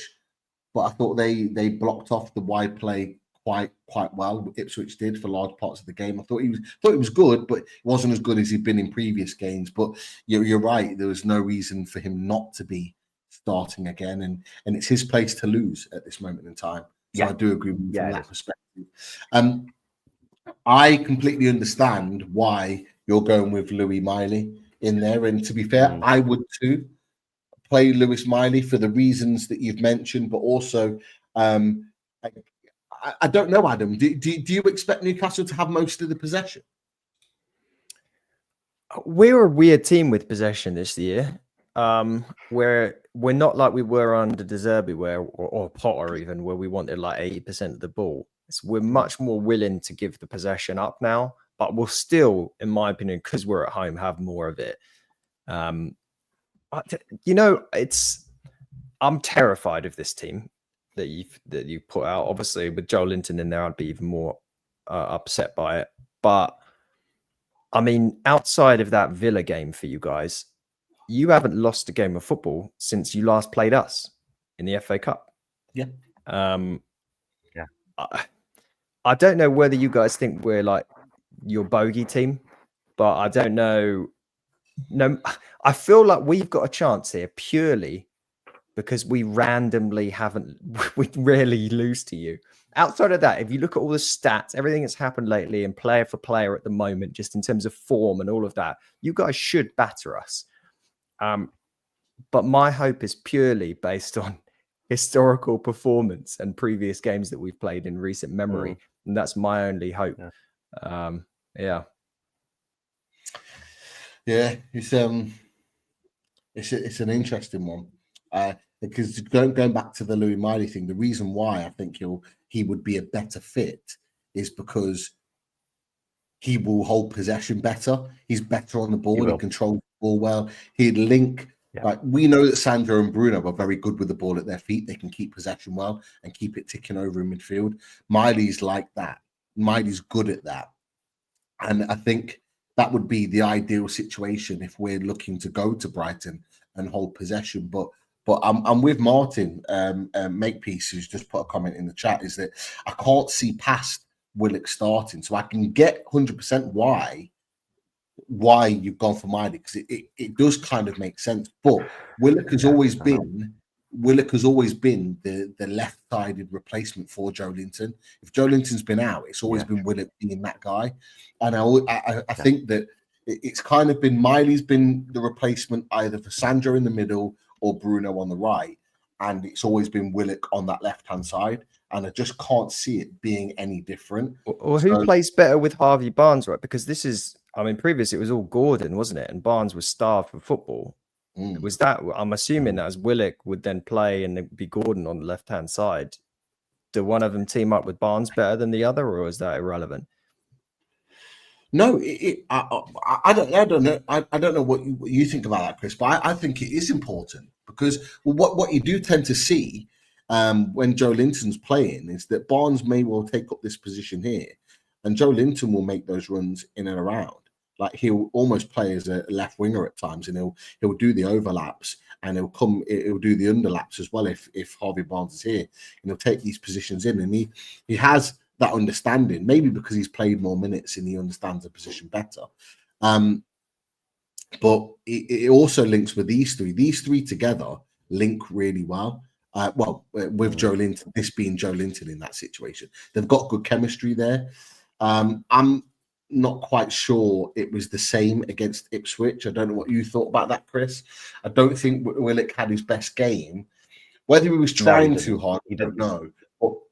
but I thought they blocked off the wide play quite well. Ipswich did for large parts of the game. I thought he was good, but it wasn't as good as he'd been in previous games. But you're right. There was no reason for him not to be starting again, and it's his place to lose at this moment in time. So I do agree with you from that perspective. I completely understand why you're going with Louis Miley in there. And to be fair, I would too play Louis Miley for the reasons that you've mentioned, but also I don't know, Adam. Do you expect Newcastle to have most of the possession? We're a weird team with possession this year. Where we're not like we were under De Zerbi, or Potter even, where we wanted like 80% of the ball. So we're much more willing to give the possession up now, but we'll still, in my opinion, because we're at home, have more of it. I'm terrified of this team that you put out. Obviously, with Joe Linton in there, I'd be even more upset by it. But I mean, outside of that Villa game for you guys, you haven't lost a game of football since you last played us in the FA Cup. Yeah. I don't know whether you guys think we're like your bogey team, but I don't know. No, I feel like we've got a chance here purely because we rarely lose to you. Outside of that, if you look at all the stats, everything that's happened lately and player for player at the moment, just in terms of form and all of that, you guys should batter us. But my hope is purely based on historical performance and previous games that we've played in recent memory. And that's my only hope. Yeah. It's an interesting one. Because going back to the Louis Miley thing, the reason why I think he would be a better fit is because he will hold possession better. He's better on the ball. He controls the ball well. He'd link Yeah. Like, we know that Sandro and Bruno are very good with the ball at their feet. They can keep possession well and keep it ticking over in midfield. Miley's like that. Miley's good at that. And I think that would be the ideal situation if we're looking to go to Brighton and hold possession. But I'm with Martin, Makepeace, who's just put a comment in the chat, is that I can't see past Willock starting. So I can get 100% why you've gone for Miley, because it does kind of make sense. But Willock has always been the left-sided replacement for Joe Linton. If Joe Linton's been out, it's always been Willock being that guy. And I think that it's kind of been Miley's been the replacement either for Sandro in the middle or Bruno on the right, and it's always been Willock on that left-hand side. And I just can't see it being any different. Or who plays better with Harvey Barnes, right? Because this is, I mean, previously it was all Gordon, wasn't it? And Barnes was starved for football. Was that? I'm assuming that as Willock would then play and it'd be Gordon on the left-hand side. Do one of them team up with Barnes better than the other, or is that irrelevant? No, I don't know. I don't know what you think about that, Chris. But I think it is important because what you do tend to see when Joe Linton's playing is that Barnes may well take up this position here, and Joe Linton will make those runs in and around. Like, he'll almost play as a left winger at times, and he'll do the overlaps, and he'll do the underlaps as well if Harvey Barnes is here, and he'll take these positions in, and he has that understanding, maybe because he's played more minutes and he understands the position better. But it also links with these three. These three together link really well. With Joe Linton, this being Joe Linton in that situation, they've got good chemistry there. I'm not quite sure it was the same against Ipswich. I don't know what you thought about that, Chris. I don't think Willock had his best game. Whether he was trying too hard, I don't know.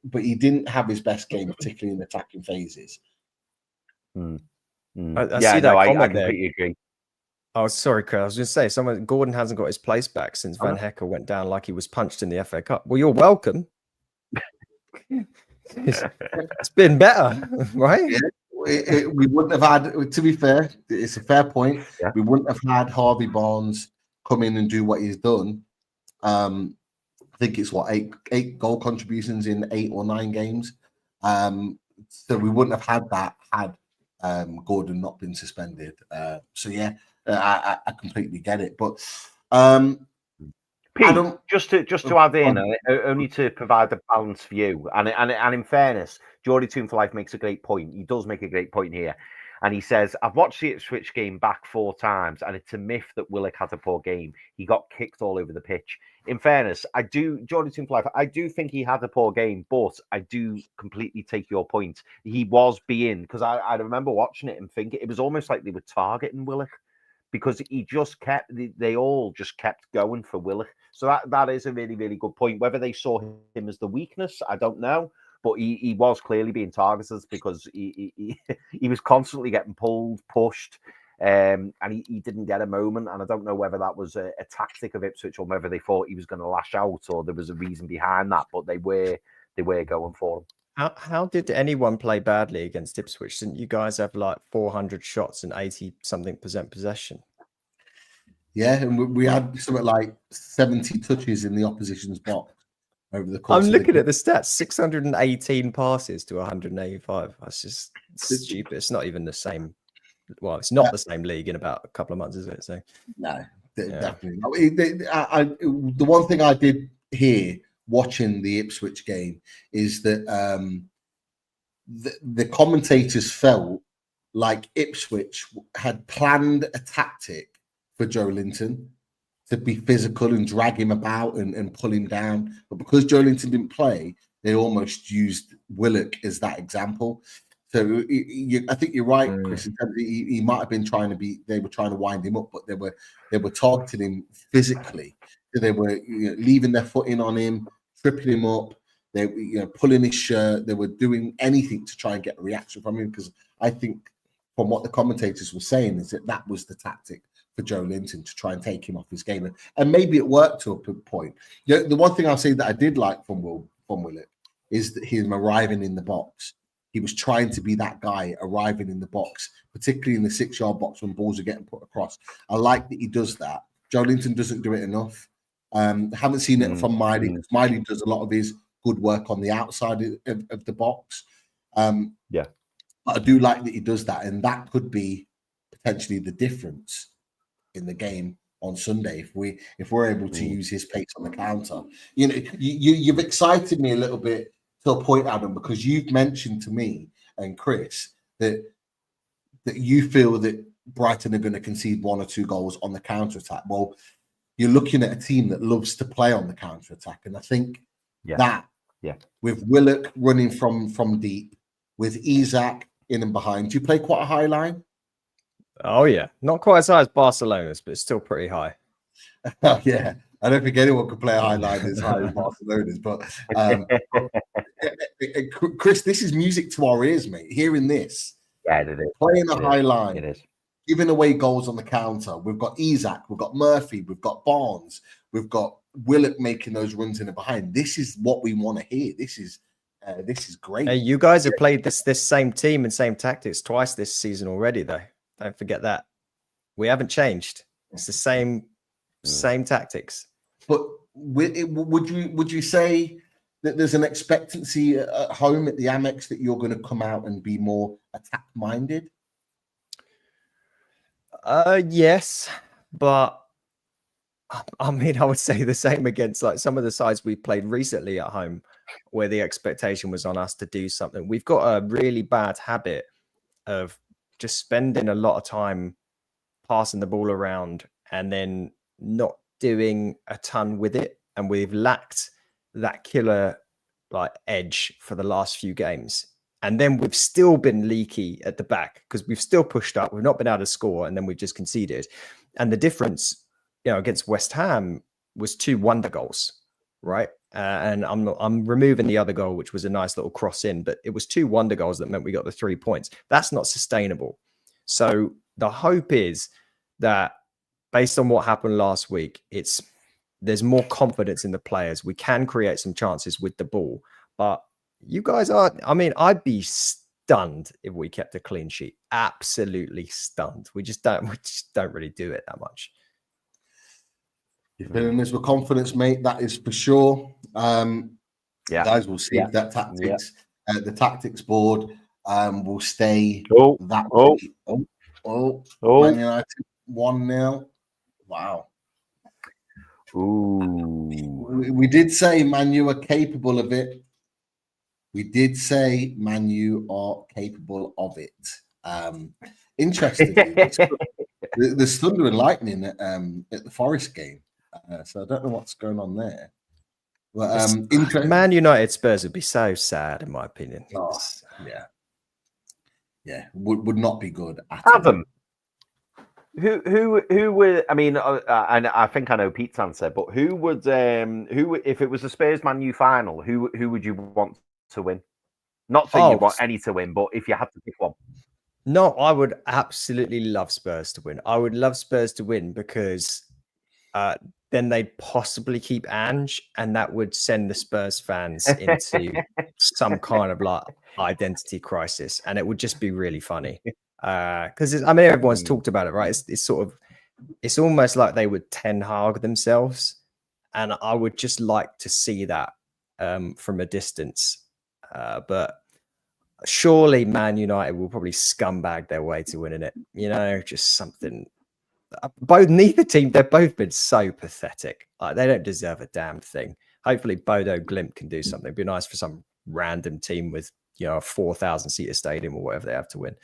But he didn't have his best game, particularly in attacking phases. I see that comment I completely agree. Oh, sorry, Chris. I was going to say, Gordon hasn't got his place back since Van Hecke went down like he was punched in the FA Cup. Well, you're welcome. It's been better, right? Yeah, we wouldn't have had, to be fair, it's a fair point. Yeah. We wouldn't have had Harvey Barnes come in and do what he's done. I think it's eight goal contributions in 8 or 9 games. So we wouldn't have had that had Gordon not been suspended. So yeah, I completely get it. But Pete, just to add in, only to provide a balanced view, and in fairness, Geordie Toon for Life makes a great point. He does make a great point here. And he says, I've watched the Ipswich game back 4 times, and it's a myth that Willock had a poor game. He got kicked all over the pitch. In fairness, Geordie Toon for Life, I do think he had a poor game, but I do completely take your point. He was being, because I remember watching it and thinking it was almost like they were targeting Willock, because he just kept, they all just kept going for Willock. So that is a really, really good point. Whether they saw him as the weakness, I don't know. But he was clearly being targeted because he was constantly getting pulled, pushed, and he didn't get a moment. And I don't know whether that was a tactic of Ipswich or whether they thought he was going to lash out or there was a reason behind that. But they were going for him. How did anyone play badly against Ipswich? Didn't you guys have like 400 shots and 80-something% possession? Yeah, and we had something like 70 touches in the opposition's box. Over the course I'm looking at the stats: 618 passes to 185. That's just stupid. It's not even the same. Well, it's not the same league in about a couple of months, is it? So no, definitely. The one thing I did hear watching the Ipswich game is that the commentators felt like Ipswich had planned a tactic for Joe Linton to be physical and drag him about and pull him down. But because Joe Linton didn't play, they almost used Willock as that example. So I think you're right, Chris. He might have been they were trying to wind him up, but they were targeting him physically. So they were leaving their foot in on him, tripping him up. They were pulling his shirt. They were doing anything to try and get a reaction from him, because I think from what the commentators were saying is that was the tactic for Joe Linton to try and take him off his game, and maybe it worked to a point. The one thing I'll say that I did like from Willock is that him arriving in the box. He was trying to be that guy arriving in the box, particularly in the 6-yard box when balls are getting put across. I like that he does that, Joe Linton doesn't do it enough. Haven't seen it from Miley. Miley does a lot of his good work on the outside of the box. Yeah. But I do like that he does that, and that could be potentially the difference in the game on Sunday if we're able to use his pace on the counter. You know, you've excited me a little bit to a point, Adam, because you've mentioned to me and Chris that you feel that Brighton are going to concede 1 or 2 goals on the counter attack. Well, you're looking at a team that loves to play on the counter attack, and I think that with Willock running from deep, with Isak in and behind, do you play quite a high line? Oh yeah, not quite as high as Barcelona's, but it's still pretty high. Oh yeah, I don't think anyone could play a high line as high as Barcelona's. But Chris, this is music to our ears, mate. Hearing this, it is. Playing a high line, it is. Giving away goals on the counter. We've got Isak, we've got Murphy, we've got Barnes, we've got Willock making those runs in and behind. This is what we want to hear. This is great. Hey, you guys have played this same team and same tactics twice this season already, though. Don't forget that. We haven't changed. It's the same tactics. But would you say that there's an expectancy at home at the Amex that you're going to come out and be more attack minded? Yes, but I mean, I would say the same against like some of the sides we played recently at home, where the expectation was on us to do something. We've got a really bad habit of just spending a lot of time passing the ball around and then not doing a ton with it. And we've lacked that killer like edge for the last few games. And then we've still been leaky at the back because we've still pushed up. We've not been able to score, and then we've just conceded. And the difference, you know, against West Ham was 2 wonder goals, right? And I'm removing the other goal, which was a nice little cross in, but it was 2 wonder goals that meant we got the 3 points. That's not sustainable. So the hope is that based on what happened last week, there's more confidence in the players. We can create some chances with the ball, but you guys are, I mean, I'd be stunned if we kept a clean sheet. Absolutely stunned. We just don't really do it that much. You're feeling this with confidence, mate. That is for sure. Guys, we'll see if that tactics, the tactics board will stay that way. Man United 1-0. Wow. Ooh. We did say Man U are capable of it. We did say Man U are capable of it. Interestingly, there's thunder and lightning at the Forest game. So I don't know what's going on there. But Man United Spurs would be so sad, in my opinion. Oh, yeah, would not be good at Adam, who would? I mean, and I think I know Pete's answer, but who would if it was a Spurs Man U final, who would you want to win? Not saying you want any to win, but if you had to pick one. No, I would absolutely love Spurs to win. I would love Spurs to win because then they'd possibly keep Ange, and that would send the Spurs fans into some kind of like identity crisis, and it would just be really funny. Because I mean, everyone's talked about it, right? It's almost like they would Ten Hag themselves, and I would just like to see that from a distance. But surely Man United will probably scumbag their way to winning it. You know, just something. Neither team, they've both been so pathetic. Like, they don't deserve a damn thing. Hopefully Bodo Glimt can do something. It'd be nice for some random team with, you know, a 4,000 seater stadium or whatever they have to win.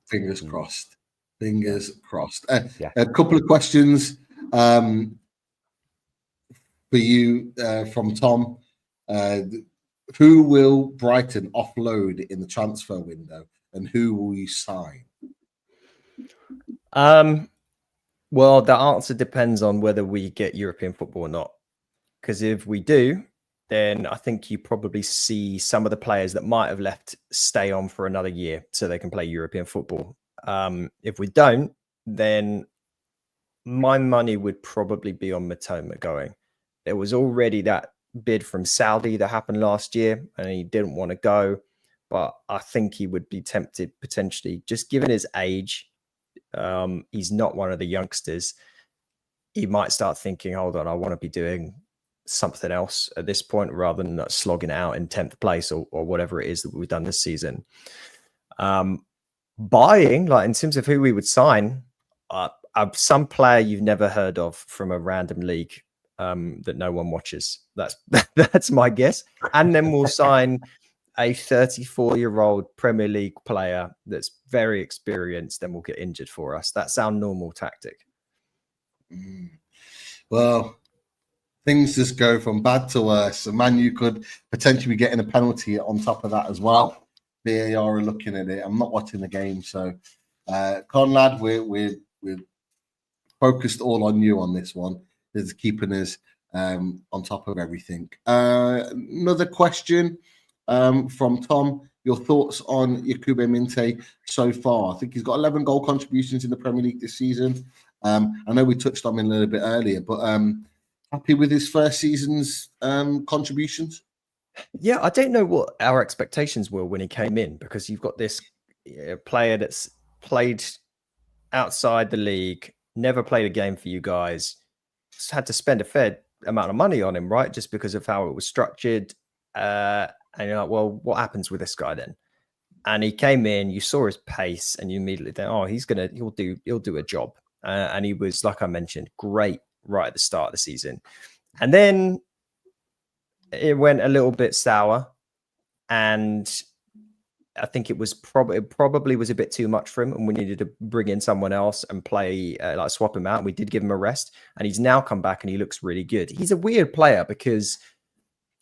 Fingers crossed. Fingers crossed. A couple of questions for you from Tom. Who will Brighton offload in the transfer window, and who will you sign? Well, the answer depends on whether we get European football or not. Because if we do, then I think you probably see some of the players that might have left stay on for another year so they can play European football. If we don't, then my money would probably be on Matoma going. There was already that bid from Saudi that happened last year, and he didn't want to go. But I think he would be tempted potentially, just given his age. He's not one of the youngsters. He might start thinking, hold on, I want to be doing something else at this point rather than slogging it out in 10th place or whatever it is that we've done this season. Buying, like in terms of who we would sign, some player you've never heard of from a random league that no one watches. That's my guess. And then we'll sign a 34-year-old Premier League player that's very experienced and will get injured for us. That's our normal tactic. Well, things just go from bad to worse. And Man, you could potentially be getting a penalty on top of that as well. VAR are looking at it. I'm not watching the game, so Conrad, we're focused all on you on this one. Is keeping us on top of everything. Another question from Tom. Your thoughts on Yakube Minte so far? I think he's got 11 goal contributions in the Premier League this season. I know we touched on him a little bit earlier, but happy with his first season's contributions? Yeah, I don't know what our expectations were when he came in, because you've got this player that's played outside the league, never played a game for you guys, just had to spend a fair amount of money on him, right? Just because of how it was structured. And you're like, well, what happens with this guy then? And he came in, you saw his pace, and you immediately think, oh, he'll do a job. And he was, like I mentioned, great right at the start of the season. And then it went a little bit sour, and I think it was probably was a bit too much for him, and we needed to bring in someone else and play like swap him out. We did give him a rest, and he's now come back and he looks really good. He's a weird player because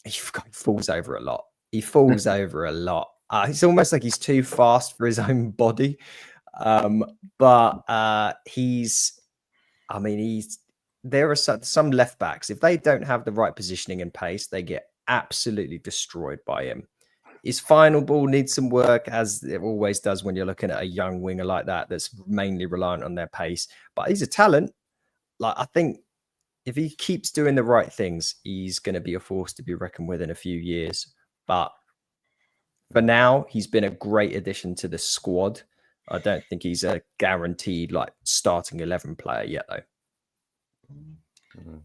he falls over a lot. He falls over a lot. It's almost like he's too fast for his own body. But there are some left backs, if they don't have the right positioning and pace, they get absolutely destroyed by him. His final ball needs some work, as it always does when you're looking at a young winger like that that's mainly reliant on their pace. But he's a talent. Like, I think if he keeps doing the right things, he's going to be a force to be reckoned with in a few years. But for now, he's been a great addition to the squad. I don't think he's a guaranteed like starting 11 player yet, though.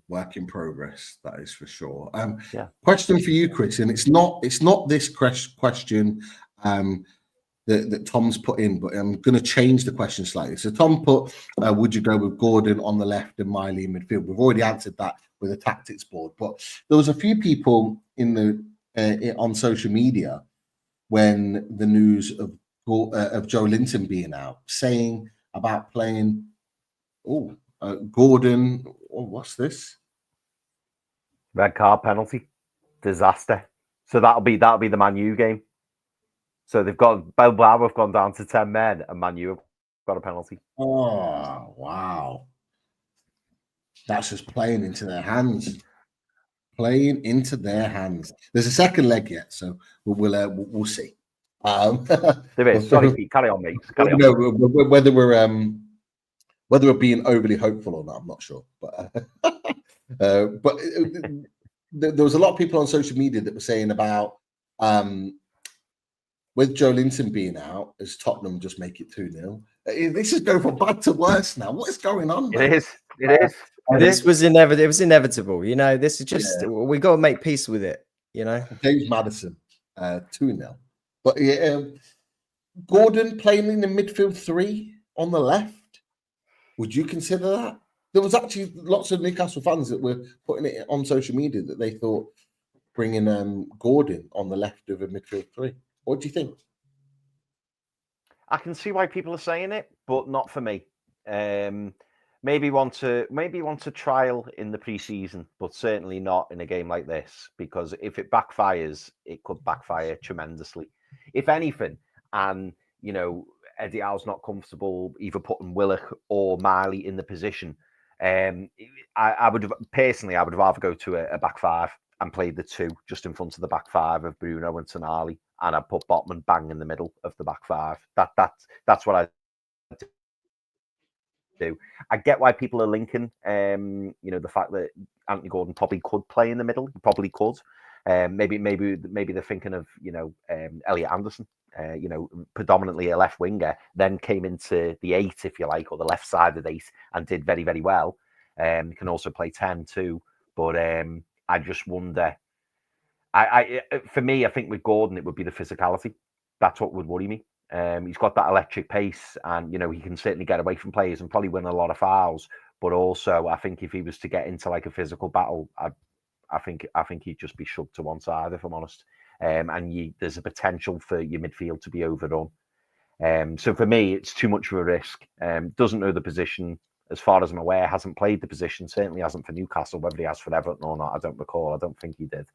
Work in progress, that is for sure. Yeah. Question for you, Chris, and it's not this question that Tom's put in, but I'm going to change the question slightly. So Tom put, would you go with Gordon on the left and Miley in midfield? We've already answered that with a tactics board, but there was a few people in the on social media when the news of Joe Linton being out, saying about playing Gordon. What's this? Red card penalty, disaster. So that'll be the Man U game. So they've got Bilbao have gone down to 10 men, and Man U have got a penalty. Oh wow, that's just playing into their hands. Playing into their hands. There's a second leg yet, so we'll see. There is. Sorry, Pete. Carry on, mate. Carry on. No, whether we're being overly hopeful or not, I'm not sure. But there was a lot of people on social media that were saying about with Joe Linton being out, as Tottenham just make it 2-0. This is going from bad to worse now. What is going on, man? It is. This was inevitable. It was inevitable. You know, this is just we got to make peace with it. You know, James Maddison, 2-0. But Gordon playing in the midfield 3 on the left. Would you consider that? There was actually lots of Newcastle fans that were putting it on social media that they thought bringing Gordon on the left of a midfield 3. What do you think? I can see why people are saying it, but not for me. Maybe want to trial in the pre-season, but certainly not in a game like this, because if it backfires, it could backfire tremendously. If anything, and you know, Eddie Howe's not comfortable either putting Willock or Miley in the position. I would rather go to a back 5 and play the 2 just in front of the back 5 of Bruno and Tonali, and I'd put Botman bang in the middle of the back 5. That's what I do. I get why people are linking, the fact that Anthony Gordon probably could play in the middle. He probably could. Maybe they're thinking of Elliot Anderson predominantly a left winger, then came into the 8, if you like, or the left side of the 8, and did very, very well. He can also play 10 too. But I just wonder. For me, I think with Gordon, it would be the physicality. That's what would worry me. He's got that electric pace, and he can certainly get away from players and probably win a lot of fouls. But also, I think if he was to get into like a physical battle, I think he'd just be shoved to one side, if I'm honest. And there's a potential for your midfield to be overrun. So for me, it's too much of a risk. Doesn't know the position, as far as I'm aware. Hasn't played the position. Certainly hasn't for Newcastle. Whether he has for Everton or not, I don't recall. I don't think he did.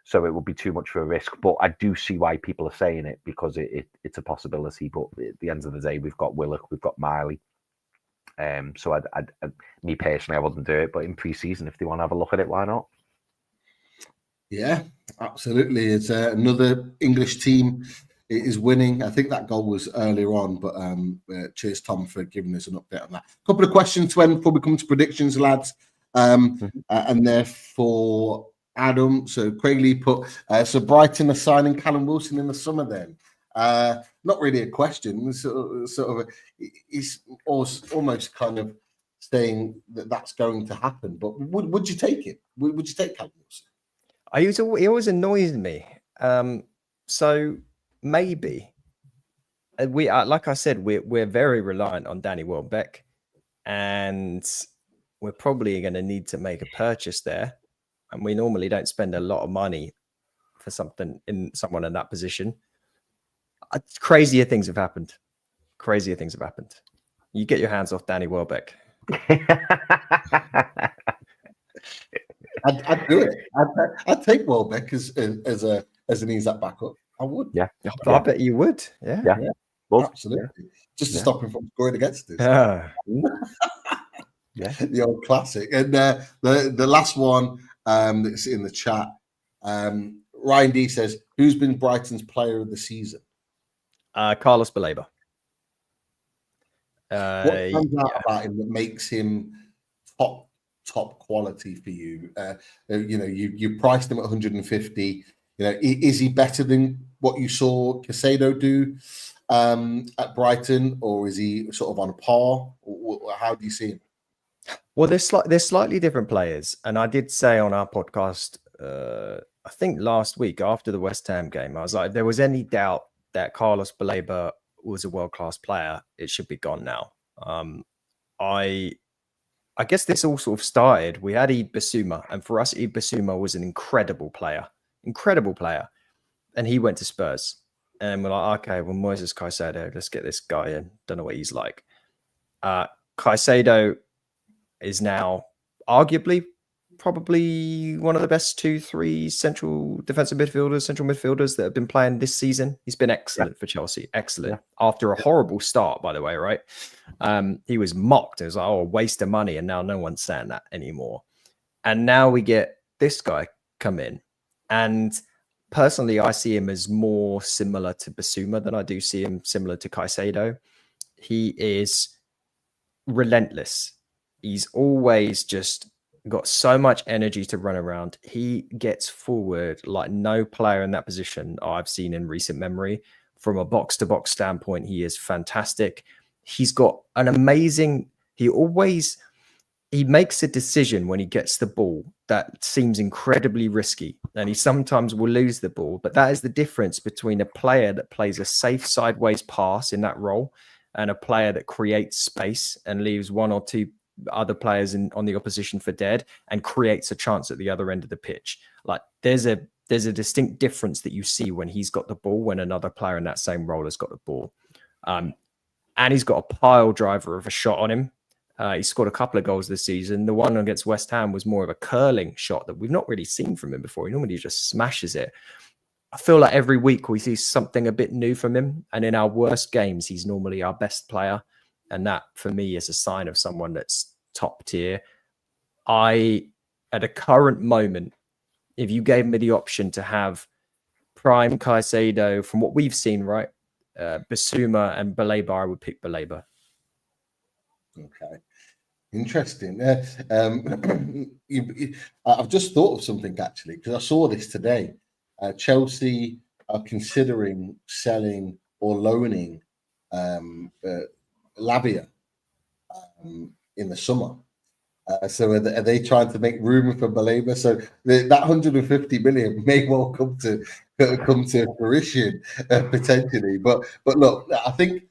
So it would be too much for a risk. But I do see why people are saying it, because it's a possibility. But at the end of the day, we've got Willock, we've got Miley. So me personally, I wouldn't do it. But in pre-season, if they want to have a look at it, why not? Yeah, absolutely. It's another English team is winning. I think that goal was earlier on, but cheers, Tom, for giving us an update on that. A couple of questions to end before we come to predictions, lads. And therefore, Adam, so Craig Lee put, so Brighton are signing Callum Wilson in the summer then? Not really a question. It's almost kind of saying that that's going to happen. But would you take it? Would you take Callum Wilson? He always annoys me. So maybe we are, like I said, we're very reliant on Danny Welbeck, and we're probably going to need to make a purchase there. And we normally don't spend a lot of money for someone in that position. Crazier things have happened. You get your hands off Danny Welbeck. I'd do it. I'd take Welbeck as an ease that backup. I would. Yeah. I bet you would. Yeah. Well, absolutely. Just to stop him from scoring against us. Yeah. The old classic. And the last one that's in the chat, Ryan D says, who's been Brighton's player of the season? Carlos Baleba. What comes out about him that makes him top quality for you? You priced him at 150. Is he better than what you saw Caicedo do at Brighton, or is he sort of on par? How do you see him? Well, they're slightly different players, and I did say on our podcast, I think last week after the West Ham game, I was like, if there was any doubt that Carlos Baleba was a world-class player, it should be gone now. I guess this all sort of started. We had Yves Bissouma, and for us, Yves Bissouma was an incredible player, and he went to Spurs. And we're like, okay, well, Moises Caicedo, let's get this guy in. Don't know what he's like. Caicedo is now arguably probably one of the best 2-3 central midfielders that have been playing this season. He's been excellent for Chelsea. Excellent. After a horrible start, by the way, right? He was mocked. It was like, a waste of money. And now no one's saying that anymore. And now we get this guy come in. And personally, I see him as more similar to Bissouma than I do see him similar to Caicedo. He is relentless. He's always just got so much energy to run around. He gets forward like no player in that position I've seen in recent memory. From a box-to-box standpoint, he is fantastic. He's got an amazing... He makes a decision when he gets the ball that seems incredibly risky, and he sometimes will lose the ball. But that is the difference between a player that plays a safe sideways pass in that role and a player that creates space and leaves one or two other players on the opposition for dead and creates a chance at the other end of the pitch. Like there's a distinct difference that you see when he's got the ball, when another player in that same role has got the ball. And he's got a pile driver of a shot on him. He scored a couple of goals this season. The one against West Ham was more of a curling shot that we've not really seen from him before. He normally just smashes it. I feel like every week we see something a bit new from him. And in our worst games, he's normally our best player. And that, for me, is a sign of someone that's top tier. At a current moment, if you gave me the option to have prime Caicedo, from what we've seen, right, Bissouma and Baleba, I would pick Baleba. Okay. Interesting. I've just thought of something, actually, because I saw this today. Chelsea are considering selling or loaning Lavia in the summer. So are they trying to make room for Baleba? So that 150 million may well come to fruition potentially. But look, I think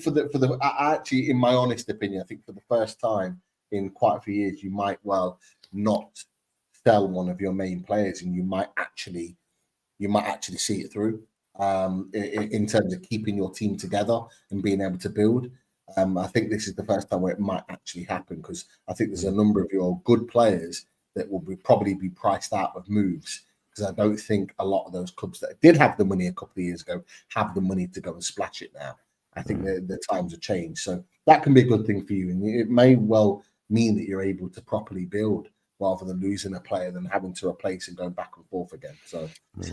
for the actually, in my honest opinion, I think for the first time in quite a few years, you might well not sell one of your main players, and you might actually see it through in terms of keeping your team together and being able to build. I think this is the first time where it might actually happen, because I think there's a number of your good players that will probably be priced out of moves, because I don't think a lot of those clubs that did have the money a couple of years ago have the money to go and splash it now. I think the times have changed. So that can be a good thing for you. And it may well mean that you're able to properly build rather than losing a player than having to replace and going back and forth again. So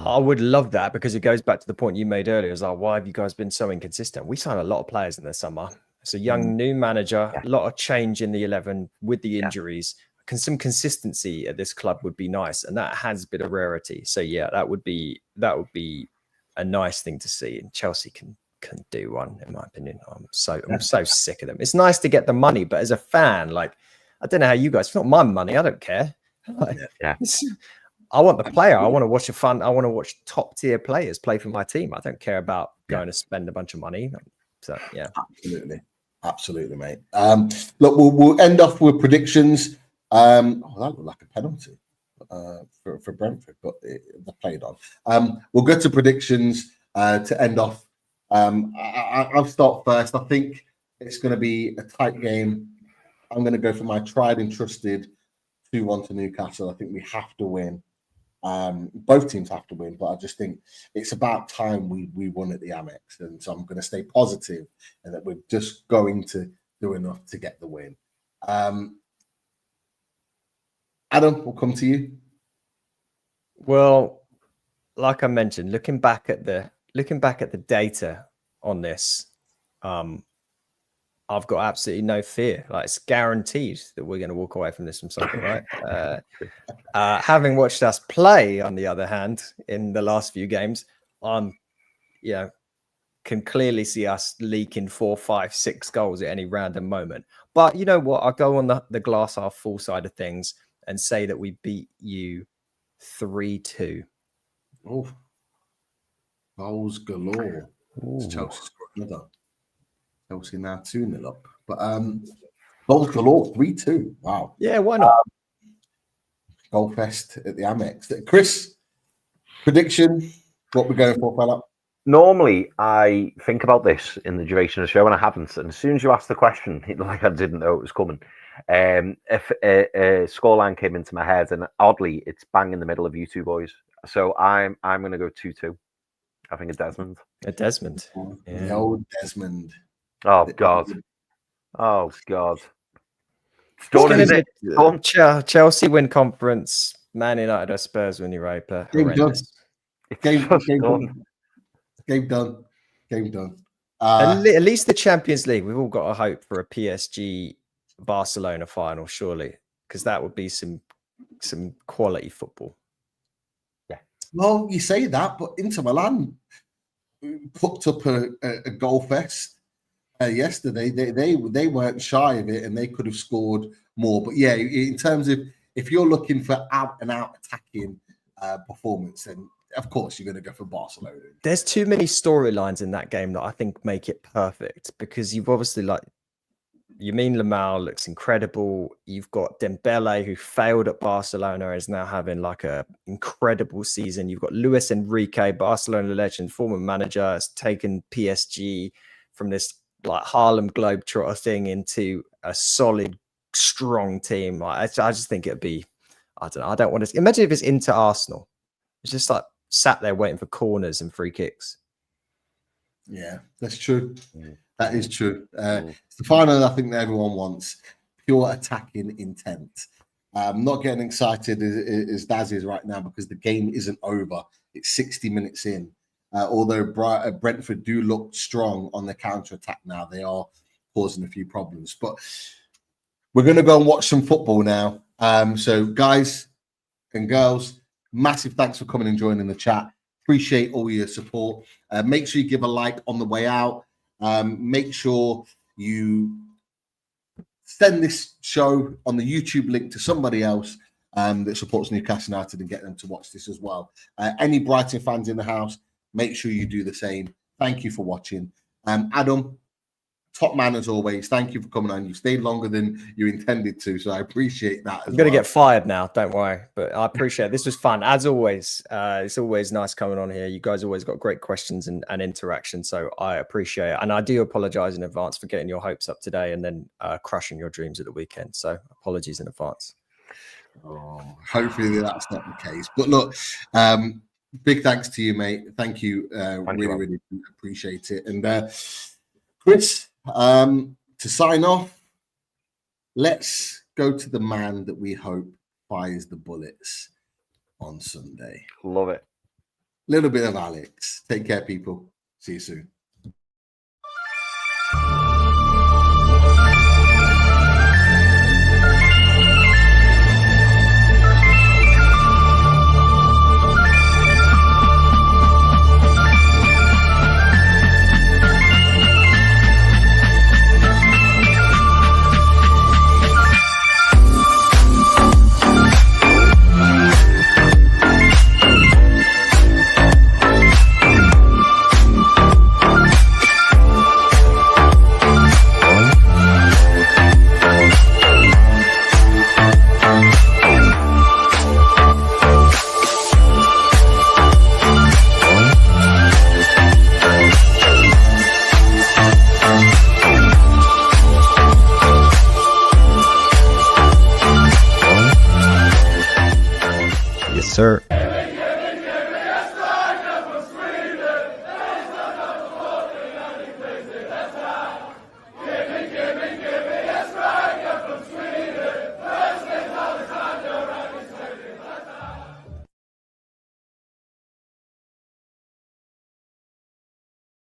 I would love that, because it goes back to the point you made earlier. Is like, why have you guys been so inconsistent? We signed a lot of players in the summer. It's a young new manager, a lot of change in the 11 with the injuries. Some consistency at this club would be nice, and that has been a rarity. So yeah, that would be a nice thing to see, and Chelsea can do one, in my opinion. I'm so sick of them. It's nice to get the money, but as a fan, like, I don't know how you guys. It's not my money. I don't care. Like, I want the player. I want to watch I want to watch top tier players play for my team. I don't care about going to spend a bunch of money. So yeah, absolutely, mate. Look, we'll end off with predictions. That looked like a penalty for Brentford, but they played on. We'll go to predictions to end off. I'll start first. I think it's going to be a tight game. I'm going to go for my tried and trusted 2-1 to Newcastle. I think we have to win. Both teams have to win, but I just think it's about time we won at the Amex. And so I'm going to stay positive and that we're just going to do enough to get the win. Adam, we'll come to you. Well, like I mentioned, looking back at the data on this, I've got absolutely no fear. Like, it's guaranteed that we're going to walk away from this from something, right? Having watched us play, on the other hand, in the last few games, can clearly see us leaking 4, 5, 6 goals at any random moment. But you know what? I'll go on the glass half full side of things and say that we beat you 3-2. Oh, goals galore. Chelsea scored another. Chelsea now 2-0 up. But goals galore, 3-2. Wow. Yeah, why not? Goal fest at the Amex. Chris, prediction, what we're going for, fella? Normally, I think about this in the duration of the show, and I haven't. And as soon as you asked the question, it looked like I didn't know it was coming. If a scoreline came into my head, and oddly, it's bang in the middle of you two boys. So I'm going to go 2-2. I think a Desmond. A Desmond. The old Desmond. Oh, God. Oh, God. Chelsea win conference. Man United or Spurs win Europa. Horrendous. Game done. At least the Champions League, we've all got a hope for a PSG Barcelona final, surely, because that would be some quality football. Yeah. Well, you say that, but Inter Milan put up a goal fest yesterday. They weren't shy of it, and they could have scored more. But yeah, in terms of if you're looking for out and out attacking performance, then of course you're going to go for Barcelona. There's too many storylines in that game that I think make it perfect, because you've obviously, like, Yamin Lamau looks incredible. You've got Dembele, who failed at Barcelona, is now having like a incredible season. You've got Luis Enrique, Barcelona legend, former manager, has taken PSG from this like Harlem Globetrotter thing into a solid, strong team. Like, I just think it'd be, I don't know. I don't want to imagine if it's into Arsenal. It's just like sat there waiting for corners and free kicks. Yeah, that's true. That is true. It's the final I think that everyone wants. Pure attacking intent. I'm not getting excited as Daz is right now, because the game isn't over. It's 60 minutes in. Although Brentford do look strong on the counter-attack now. They are causing a few problems. But we're going to go and watch some football now. So guys and girls, massive thanks for coming and joining the chat. Appreciate all your support. Make sure you give a like on the way out. Make sure you send this show on the YouTube link to somebody else that supports Newcastle United and get them to watch this as well. Any Brighton fans in the house, make sure you do the same. Thank you for watching. Adam, top man as always. Thank you for coming on. You stayed longer than you intended to, so I appreciate that. I'm going to get fired now. Don't worry, but I appreciate it. This was fun as always. It's always nice coming on here. You guys always got great questions and interaction, so I appreciate it. And I do apologize in advance for getting your hopes up today and then crushing your dreams at the weekend. So apologies in advance. Oh, hopefully that's not the case. But look, big thanks to you, mate. Thank you. Really appreciate it. And Chris, to sign off, let's go to the man that we hope fires the bullets on Sunday. Love it. Little bit of Alex. Take care, people. See you soon. Sir.